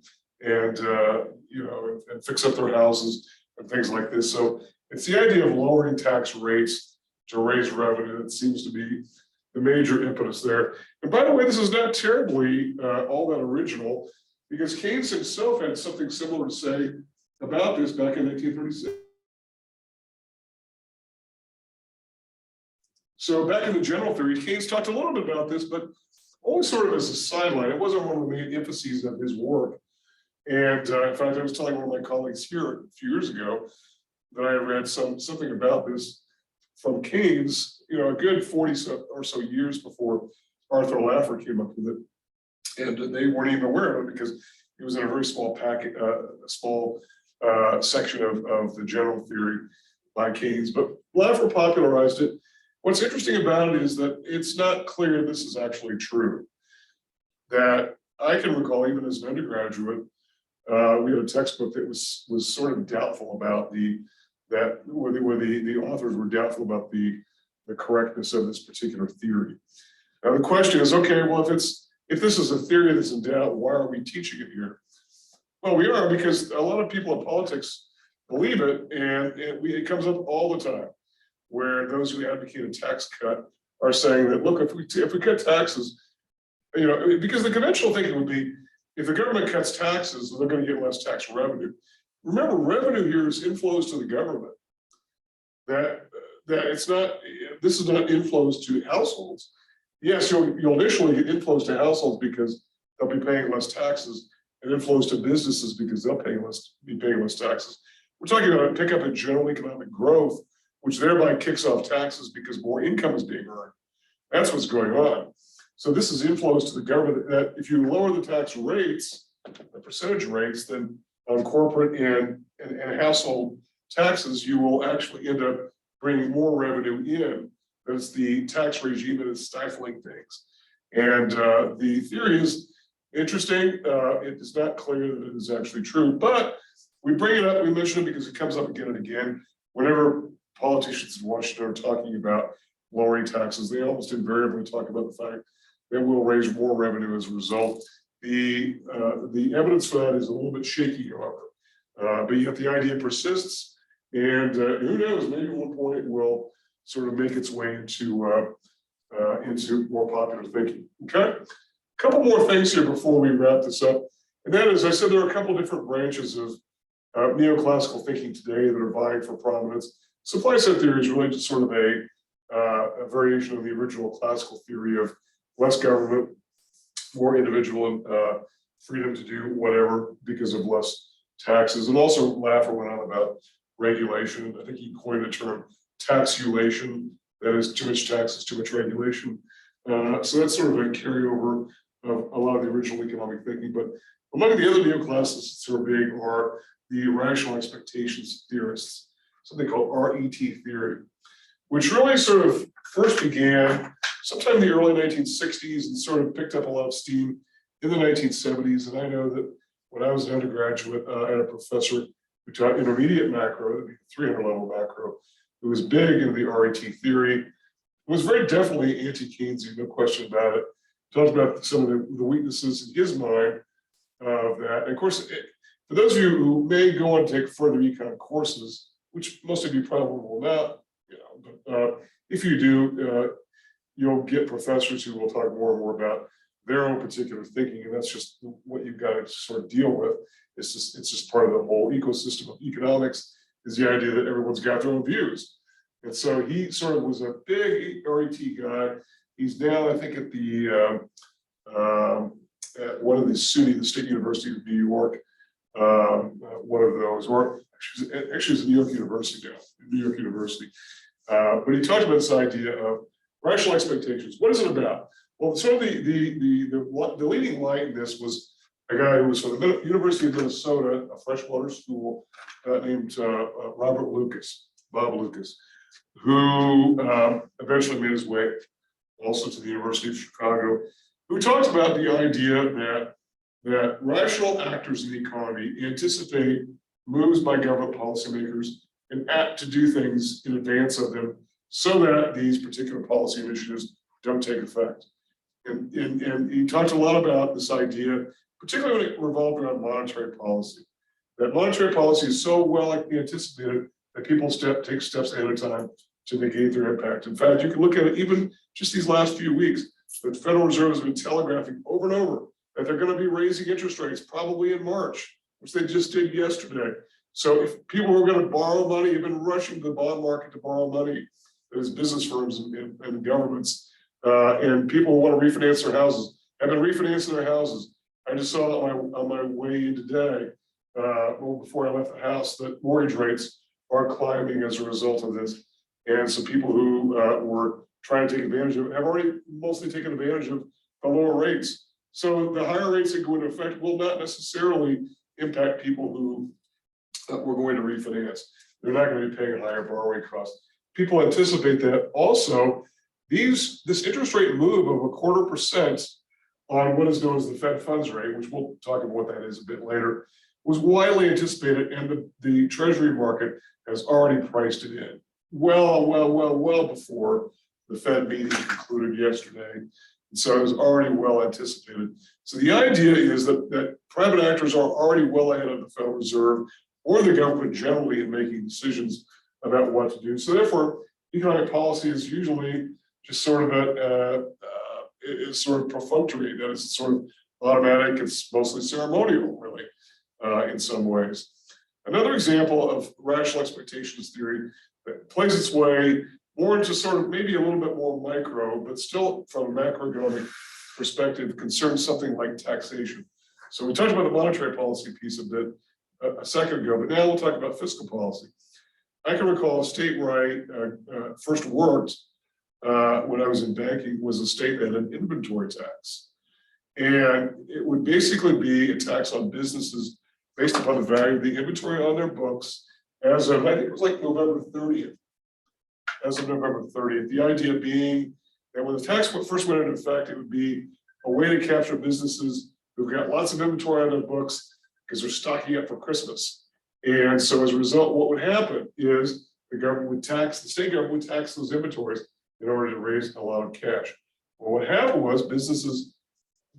fix up their houses and things like this. So it's the idea of lowering tax rates to raise revenue that seems to be the major impetus there. And by the way, this is not terribly all that original, because Keynes himself had something similar to say about this back in 1936. So back in the general theory, Keynes talked a little bit about this, but only sort of as a sideline. It wasn't one of the main emphases of his work. And in fact, I was telling one of my colleagues here a few years ago that I read something about this from Keynes, a good 40 or so years before Arthur Laffer came up with it. And they weren't even aware of it because it was in a very small packet, section of the general theory by Keynes. But Laffer popularized it. What's interesting about it is that it's not clear this is actually true. That I can recall, even as an undergraduate, we had a textbook that was sort of doubtful about where the authors were doubtful about the correctness of this particular theory. Now the question is, okay, well, if this is a theory that's in doubt, why are we teaching it here? Well, we are because a lot of people in politics believe it, and it comes up all the time, where those who advocate a tax cut are saying that, look, if we cut taxes, because the conventional thinking would be, if the government cuts taxes, they're going to get less tax revenue. Remember, revenue here is inflows to the government. That it's not. This is not inflows to households. Yes, you'll initially get inflows to households because they'll be paying less taxes, and inflows to businesses because they'll be paying less taxes. We're talking about a pickup in general economic growth, which thereby kicks off taxes because more income is being earned. That's what's going on. So this is inflows to the government that if you lower the tax rates, the percentage rates, then on corporate and household taxes, you will actually end up bringing more revenue in. That's the tax regime that is stifling things. And the theory is interesting. It is not clear that it is actually true, but we bring it up, we mention it because it comes up again and again. Whenever politicians in Washington are talking about lowering taxes, they almost invariably talk about the fact that we'll raise more revenue as a result. The evidence for that is a little bit shaky, however, but yet the idea persists, and who knows, maybe at one point it will sort of make its way into more popular thinking. Okay, a couple more things here before we wrap this up. And that is, I said there are a couple of different branches of neoclassical thinking today that are vying for prominence. Supply side theory is really just sort of a variation of the original classical theory of less government, more individual freedom to do whatever because of less taxes. And also Laffer went on about regulation. I think he coined the term taxulation. That is, too much taxes, too much regulation. So that's sort of a carryover of a lot of the original economic thinking. But among the other neoclassicists who are big are the rational expectations theorists, something called RET theory, which really sort of first began sometime in the early 1960s and sort of picked up a lot of steam in the 1970s. And I know that when I was an undergraduate, I had a professor who taught intermediate macro, the 300 level macro, who was big into the RET theory. It was very definitely anti-Keynesian, no question about it. Talked about some of the weaknesses in his mind of that. And of course, for those of you who may go on to take further econ courses, which most of you probably will not, but if you do, you'll get professors who will talk more and more about their own particular thinking, and that's just what you've got to sort of deal with. It's just part of the whole ecosystem of economics, is the idea that everyone's got their own views. And so he sort of was a big RET guy. He's now, I think, at the at one of the SUNY, the State University of New York, one of those, or actually it's New York University now, New York University. But he talked about this idea of rational expectations. What is it about? Well, sort of the leading light in this was a guy who was from the University of Minnesota, a freshwater school, named Bob Lucas, who eventually made his way also to the University of Chicago, who talks about the idea that rational actors in the economy anticipate moves by government policymakers and act to do things in advance of them so that these particular policy initiatives don't take effect. And he talked a lot about this idea, particularly when it revolved around monetary policy, that monetary policy is so well anticipated that people take steps ahead of time to negate their impact. In fact, you can look at it even just these last few weeks. The Federal Reserve has been telegraphing over and over that they're going to be raising interest rates probably in March, which they just did yesterday. So if people who are going to borrow money have been rushing to the bond market to borrow money, as business firms and governments, and people who want to refinance their houses have been refinancing their houses. I just saw on my way in today, before I left the house, that mortgage rates are climbing as a result of this. And so people who were trying to take advantage of it have already mostly taken advantage of the lower rates. So the higher rates that go into effect will not necessarily impact people who were going to refinance. They're not going to be paying higher borrowing costs. People anticipate that. Also, this interest rate move of 0.25% on what is known as the Fed funds rate, which we'll talk about what that is a bit later, was widely anticipated, and the Treasury market has already priced it in. Well before the Fed meeting concluded yesterday. And so it was already well anticipated. So the idea is that private actors are already well ahead of the Federal Reserve or the government generally in making decisions about what to do. So therefore, economic policy is usually just sort of is sort of perfunctory, that is sort of automatic, it's mostly ceremonial, really, in some ways. Another example of rational expectations theory that plays its way more into sort of maybe a little bit more micro, but still from a macroeconomic perspective, concerns something like taxation. So we talked about the monetary policy piece a bit a second ago, but now we'll talk about fiscal policy. I can recall a state where I first worked when I was in banking was a state that had an inventory tax. And it would basically be a tax on businesses based upon the value of the inventory on their books as of, I think it was like November 30th. As of November 30th. The idea being that when the tax first went into effect, it would be a way to capture businesses who've got lots of inventory on their books because they're stocking up for Christmas. And so as a result, what would happen is the state government would tax those inventories in order to raise a lot of cash. Well, what happened was businesses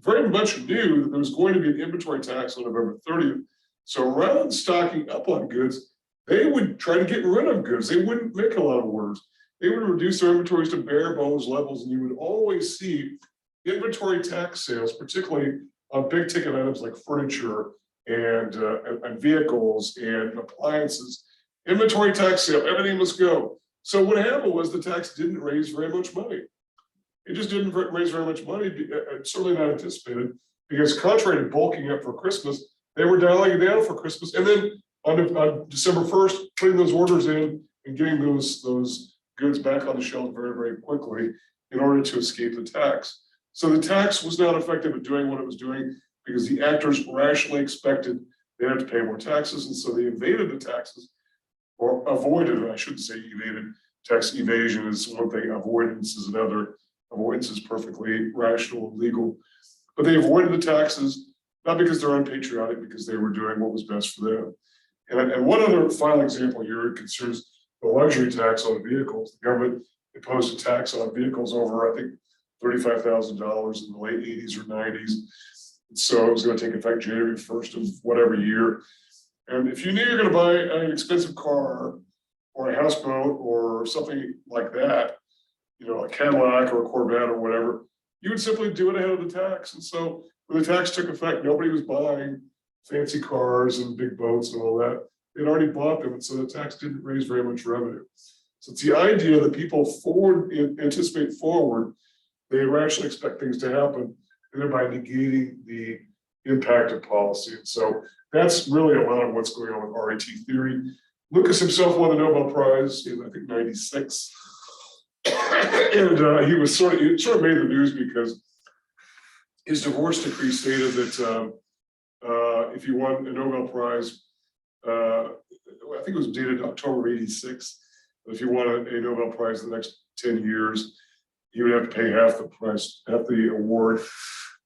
very much knew that there was going to be an inventory tax on November 30th. So rather than stocking up on goods, they would try to get rid of goods. They wouldn't make a lot of orders. They would reduce their inventories to bare bones levels, and you would always see inventory tax sales, particularly on big ticket items like furniture and vehicles and appliances. Inventory tax sale, everything must go. So what happened was the tax didn't raise very much money. It just didn't raise very much money, certainly not anticipated, because contrary to bulking up for Christmas, they were dialing it down for Christmas. And then on December 1st, putting those orders in and getting those goods back on the shelf very, very quickly in order to escape the tax. So the tax was not effective at doing what it was doing because the actors rationally expected they had to pay more taxes. And so they evaded the taxes, or avoided it. I shouldn't say evaded. Tax evasion is one thing, avoidance is another. Avoidance is perfectly rational and legal. But they avoided the taxes, not because they're unpatriotic, because they were doing what was best for them. And one other final example here concerns the luxury tax on vehicles. The government imposed a tax on vehicles over, I think, $35,000 in the late 80s or 90s. So it was going to take effect January 1st of whatever year. And if you knew you're going to buy an expensive car or a houseboat or something like that, you know, a Cadillac or a Corvette or whatever, you would simply do it ahead of the tax. And so when the tax took effect, nobody was buying fancy cars and big boats and all that. They'd already bought them, and so the tax didn't raise very much revenue. So it's the idea that people anticipate forward, they rationally expect things to happen, and thereby negating the impact of policy. And so that's really a lot of what's going on with RET theory. Lucas himself won the Nobel Prize in, I think, '96. And he was sort of made the news because his divorce decree stated that if you won a Nobel Prize, I think it was dated October of '86. If you won a Nobel Prize in the next 10 years, he would have to pay half the price, half the award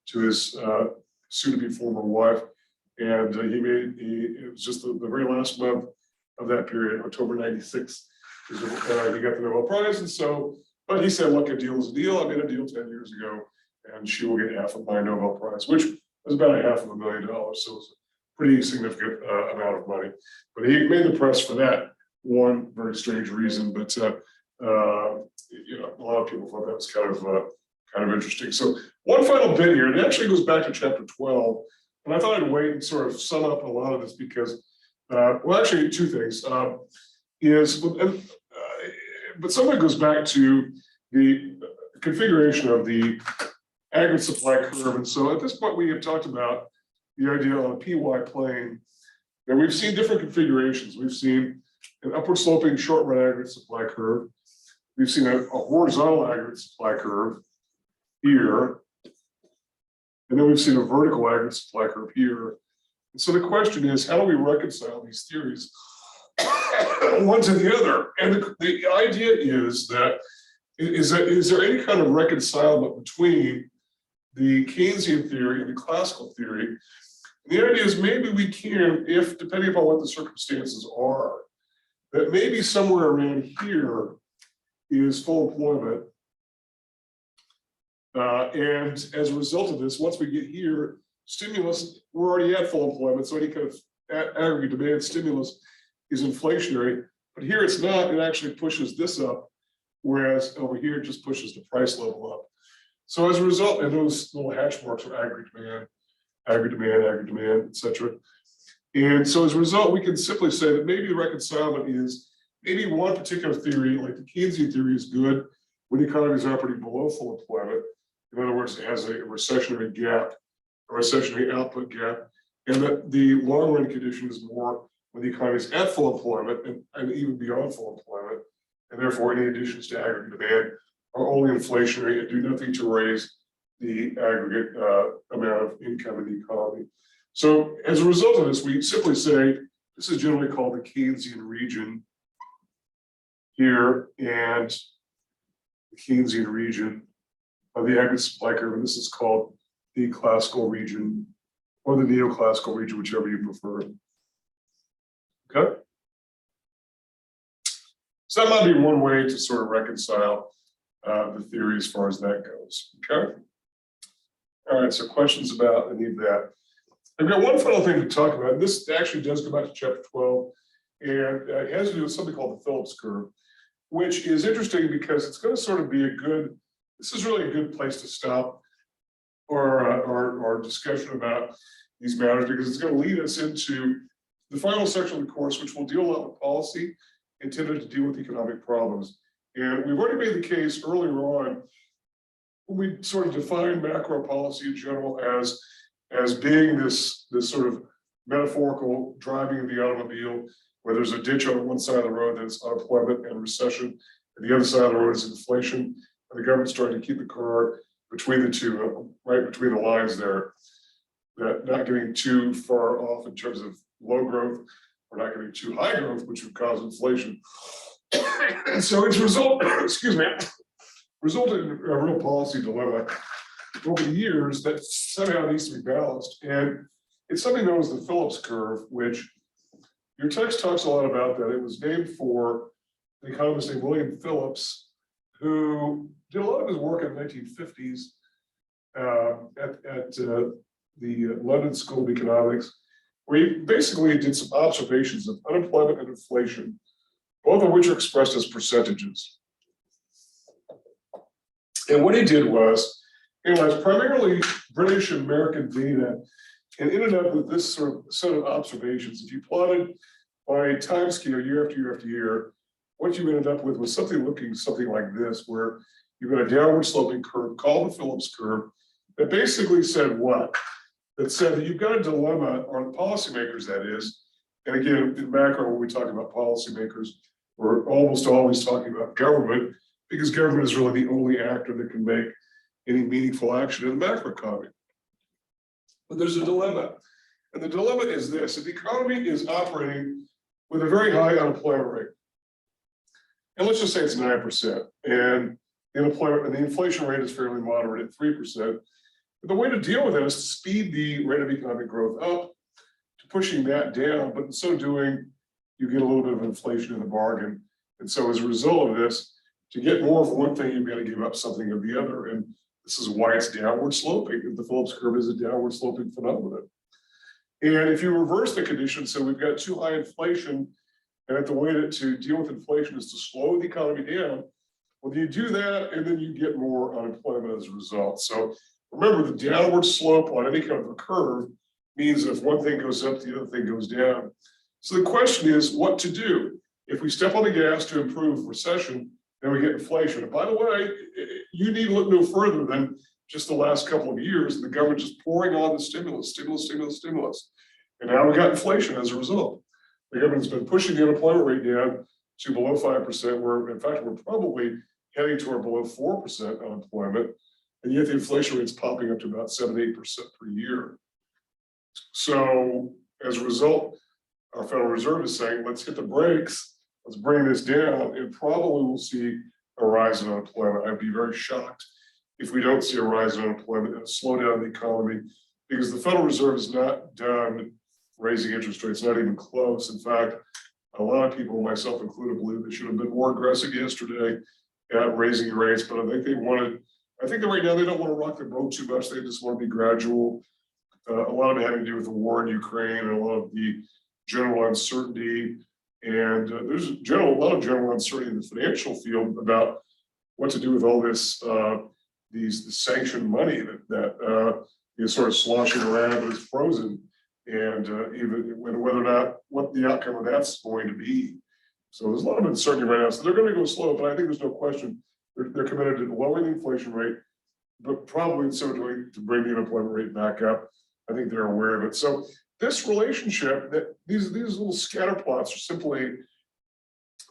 to his soon-to-be former wife. And it was just the very last month of that period, October '96. He got the Nobel Prize, and so, but he said, look, a deal is a deal. I made a deal 10 years ago, and she will get half of my Nobel Prize, which was about $500,000. So it's a pretty significant amount of money. But he made the press for that one very strange reason. But you know, a lot of people thought that was kind of interesting. So one final bit here, and it actually goes back to chapter 12. And I thought I'd wait and sort of sum up a lot of this because, well, actually, two things. But some of it goes back to the configuration of the aggregate supply curve. And so at this point, we have talked about the idea on a PY plane. And we've seen different configurations. We've seen an upward sloping short run aggregate supply curve. We've seen a horizontal aggregate supply curve here. And then we've seen a vertical aggregate supply curve here. And so the question is, how do we reconcile these theories one to the other? And the idea is that, is there any kind of reconcilement between the Keynesian theory and the classical theory? And the idea is maybe we can, if depending upon what the circumstances are, that maybe somewhere around here is full employment. And as a result of this, once we get here, stimulus, we're already at full employment, so any kind of aggregate demand stimulus is inflationary. But here it's not, it actually pushes this up, whereas over here it just pushes the price level up. So as a result, and those little hash marks are aggregate demand, et cetera. And so as a result, we can simply say that maybe the reconcilement is maybe one particular theory, like the Keynesian theory, is good when economies are operating below full employment. In other words, it has a recessionary gap, a recessionary output gap, and that the long run condition is more when the economy is at full employment and even beyond full employment, and therefore any additions to aggregate demand are only inflationary and do nothing to raise the aggregate amount of income in the economy. So as a result of this, we simply say this is generally called the Keynesian region here, and the Keynesian region of the aggregate supply curve, and this is called the classical region or the neoclassical region, whichever you prefer. Okay. So that might be one way to sort of reconcile the theory as far as that goes. Okay. All right. So questions about any of that. I've got one final thing to talk about. And this actually does go back to chapter 12, and it has to do with something called the Phillips curve, which is interesting because it's going to sort of be this is really a good place to stop or our discussion about these matters, because it's going to lead us into the final section of the course, which will deal a lot with policy intended to deal with economic problems. And we've already made the case earlier on when we sort of defined macro policy in general as being this sort of metaphorical driving of the automobile, where there's a ditch on one side of the road that's unemployment and recession, and the other side of the road is inflation, and the government's trying to keep the car between the two, right between the lines there, that not getting too far off in terms of low growth, or not getting too high growth, which would cause inflation. And so it's resulted in a real policy dilemma over the years that somehow needs to be balanced. And it's something known as the Phillips Curve, which your text talks a lot about that. It was named for an economist named William Phillips, who did a lot of his work in the 1950s at the London School of Economics, where he basically did some observations of unemployment and inflation, both of which are expressed as percentages. And what he did was analyze primarily British and American data and ended up with this sort of set of observations. If you plotted by time scale year after year after year, what you ended up with was something like this, where you've got a downward sloping curve called the Phillips curve that basically said what? That said that you've got a dilemma on policymakers, that is. And again, in macro, when we talk about policymakers, we're almost always talking about government, because government is really the only actor that can make any meaningful action in the macroeconomy. But there's a dilemma. And the dilemma is this: if the economy is operating with a very high unemployment rate, and let's just say it's 9%, and the inflation rate is fairly moderate at 3%. But the way to deal with that is to speed the rate of economic growth up to pushing that down, but in so doing, you get a little bit of inflation in the bargain. And so as a result of this, to get more of one thing, you've got to give up something of the other. And this is why it's downward sloping. The Phillips curve is a downward sloping phenomenon. And if you reverse the condition, so we've got too high inflation, and the way to deal with inflation is to slow the economy down. Well, you do that, and then you get more unemployment as a result. So remember, the downward slope on any kind of a curve means that if one thing goes up, the other thing goes down. So the question is what to do. If we step on the gas to improve recession, then we get inflation. And by the way, you need to look no further than just the last couple of years, the government just pouring on the stimulus. And now we got inflation as a result. The government's been pushing the unemployment rate down to below 5%, where in fact, we're probably heading toward below 4% unemployment. And yet the inflation rate's popping up to about 7-8% per year. So as a result, our Federal Reserve is saying, let's hit the brakes, let's bring this down, and probably we'll see a rise in unemployment. I'd be very shocked if we don't see a rise in unemployment and a slowdown in the economy, because the Federal Reserve is not done raising interest rates, not even close. In fact, a lot of people, myself included, believe they should have been more aggressive yesterday at raising rates, but I think that right now they don't want to rock the boat too much. They just want to be gradual. A lot of it having to do with the war in Ukraine and a lot of the general uncertainty. And there's a lot of general uncertainty in the financial field about what to do with all this, these sanctioned money that is sort of sloshing around and is frozen. And even whether or not what the outcome of that's going to be. So there's a lot of uncertainty right now. So they're going to go slow, but I think there's no question they're committed to lowering the inflation rate, but probably in so doing to bring the unemployment rate back up. I think they're aware of it. So this relationship, that these little scatter plots are simply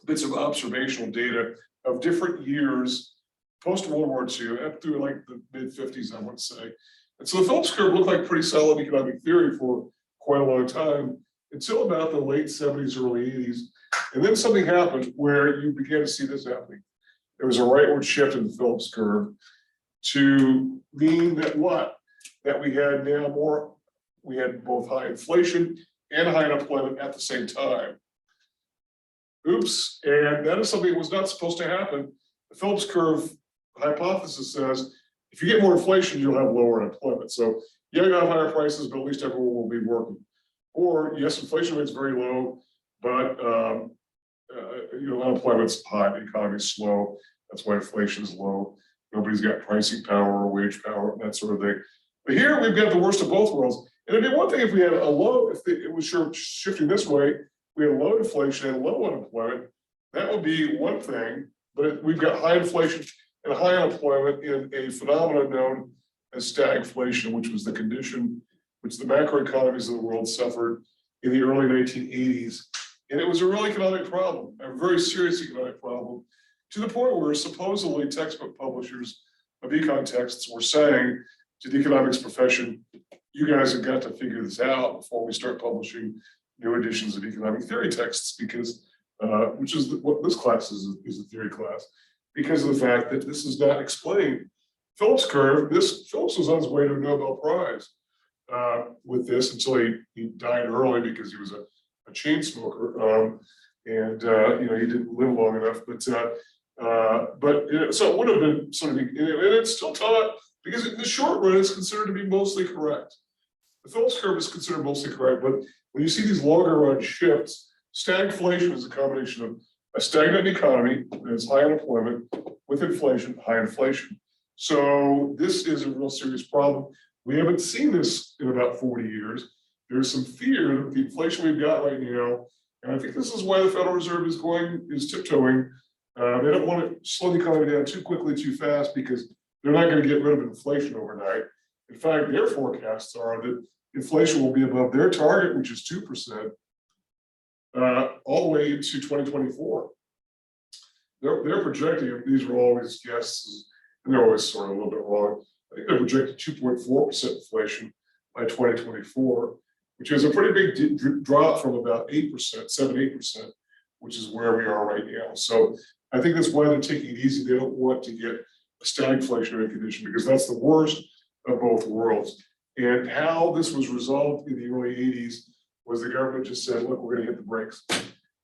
bits of observational data of different years post World War II up through like the mid-50s, I want to say. And so the Phillips curve looked like pretty solid economic theory for quite a long time until about the late 70s, early 80s. And then something happened where you began to see this happening. There was a rightward shift in the Phillips curve to mean that what? That we had both high inflation and high unemployment at the same time. Oops, and that is something that was not supposed to happen. The Phillips curve hypothesis says, if you get more inflation, you'll have lower unemployment. So yeah, you'll have higher prices, but at least everyone will be working. Or yes, inflation rate's very low, but unemployment's high, the economy's slow. That's why inflation is low. Nobody's got pricing power or wage power, that sort of thing. But here we've got the worst of both worlds. And it'd be one thing if we had a low, if it was shifting this way, we had low inflation and low unemployment. That would be one thing, but we've got high inflation and high unemployment in a phenomenon known as stagflation, which was the condition which the macroeconomies of the world suffered in the early 1980s. And it was a real economic problem, a very serious economic problem, to the point where supposedly textbook publishers of econ texts were saying to the economics profession, you guys have got to figure this out before we start publishing new editions of economic theory texts, because which is what this class is a theory class, because of the fact that this is not explained. Phillips Curve, Phillips was on his way to a Nobel Prize with this until he died early because he was a chain smoker, and you know, he didn't live long enough. But you know, so it would have been sort of, and it's still taught because in the short run it's considered to be mostly correct. The Phillips curve is considered mostly correct, but when you see these longer run shifts, stagflation is a combination of a stagnant economy that has high unemployment with inflation, high inflation. So this is a real serious problem. We haven't seen this in about 40 years. There's some fear that the inflation we've got right now, and I think this is why the Federal Reserve is tiptoeing. They don't want to slow the economy down too quickly, too fast, because they're not going to get rid of inflation overnight. In fact, their forecasts are that inflation will be above their target, which is 2%, all the way into 2024. They're projecting, these are always guesses, and they're always sort of a little bit wrong. I think they're projecting 2.4% inflation by 2024, which is a pretty big drop from about 8%, 7-8%, which is where we are right now. So I think that's why they're taking it easy. They don't want to get a stagflationary condition, because that's the worst of both worlds. And how this was resolved in the early 80s was the government just said, look, we're going to hit the brakes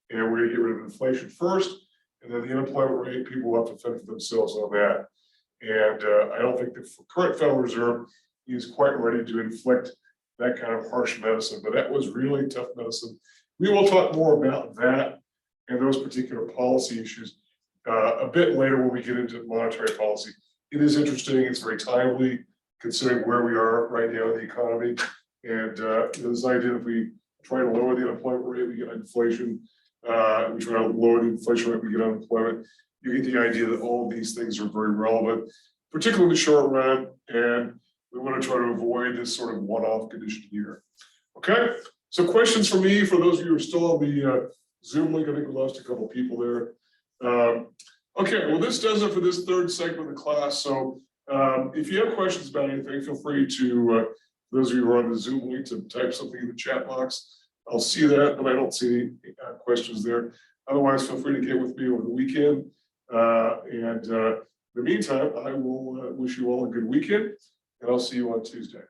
and we're going to get rid of inflation first, and then the unemployment rate, people will have to fend for themselves on that. And I don't think the current Federal Reserve is quite ready to inflict that kind of harsh medicine, but that was really tough medicine. We will talk more about that and those particular policy issues a bit later when we get into monetary policy. It is interesting, it's very timely, considering where we are right now in the economy. And this idea that we try to lower the unemployment rate, we get inflation. We try to lower the inflation rate, we get unemployment. You get the idea that all of these things are very relevant, particularly in the short run. And we want to try to avoid this sort of one-off condition here. Okay, so questions for me, for those of you who are still on the Zoom link. I think we lost a couple of people there. Okay, well, this does it for this third segment of the class. So if you have questions about anything, feel free to, those of you who are on the Zoom link, to type something in the chat box. I'll see that, but I don't see any questions there. Otherwise, feel free to get with me over the weekend. In the meantime, I will wish you all a good weekend, and I'll see you on Tuesday.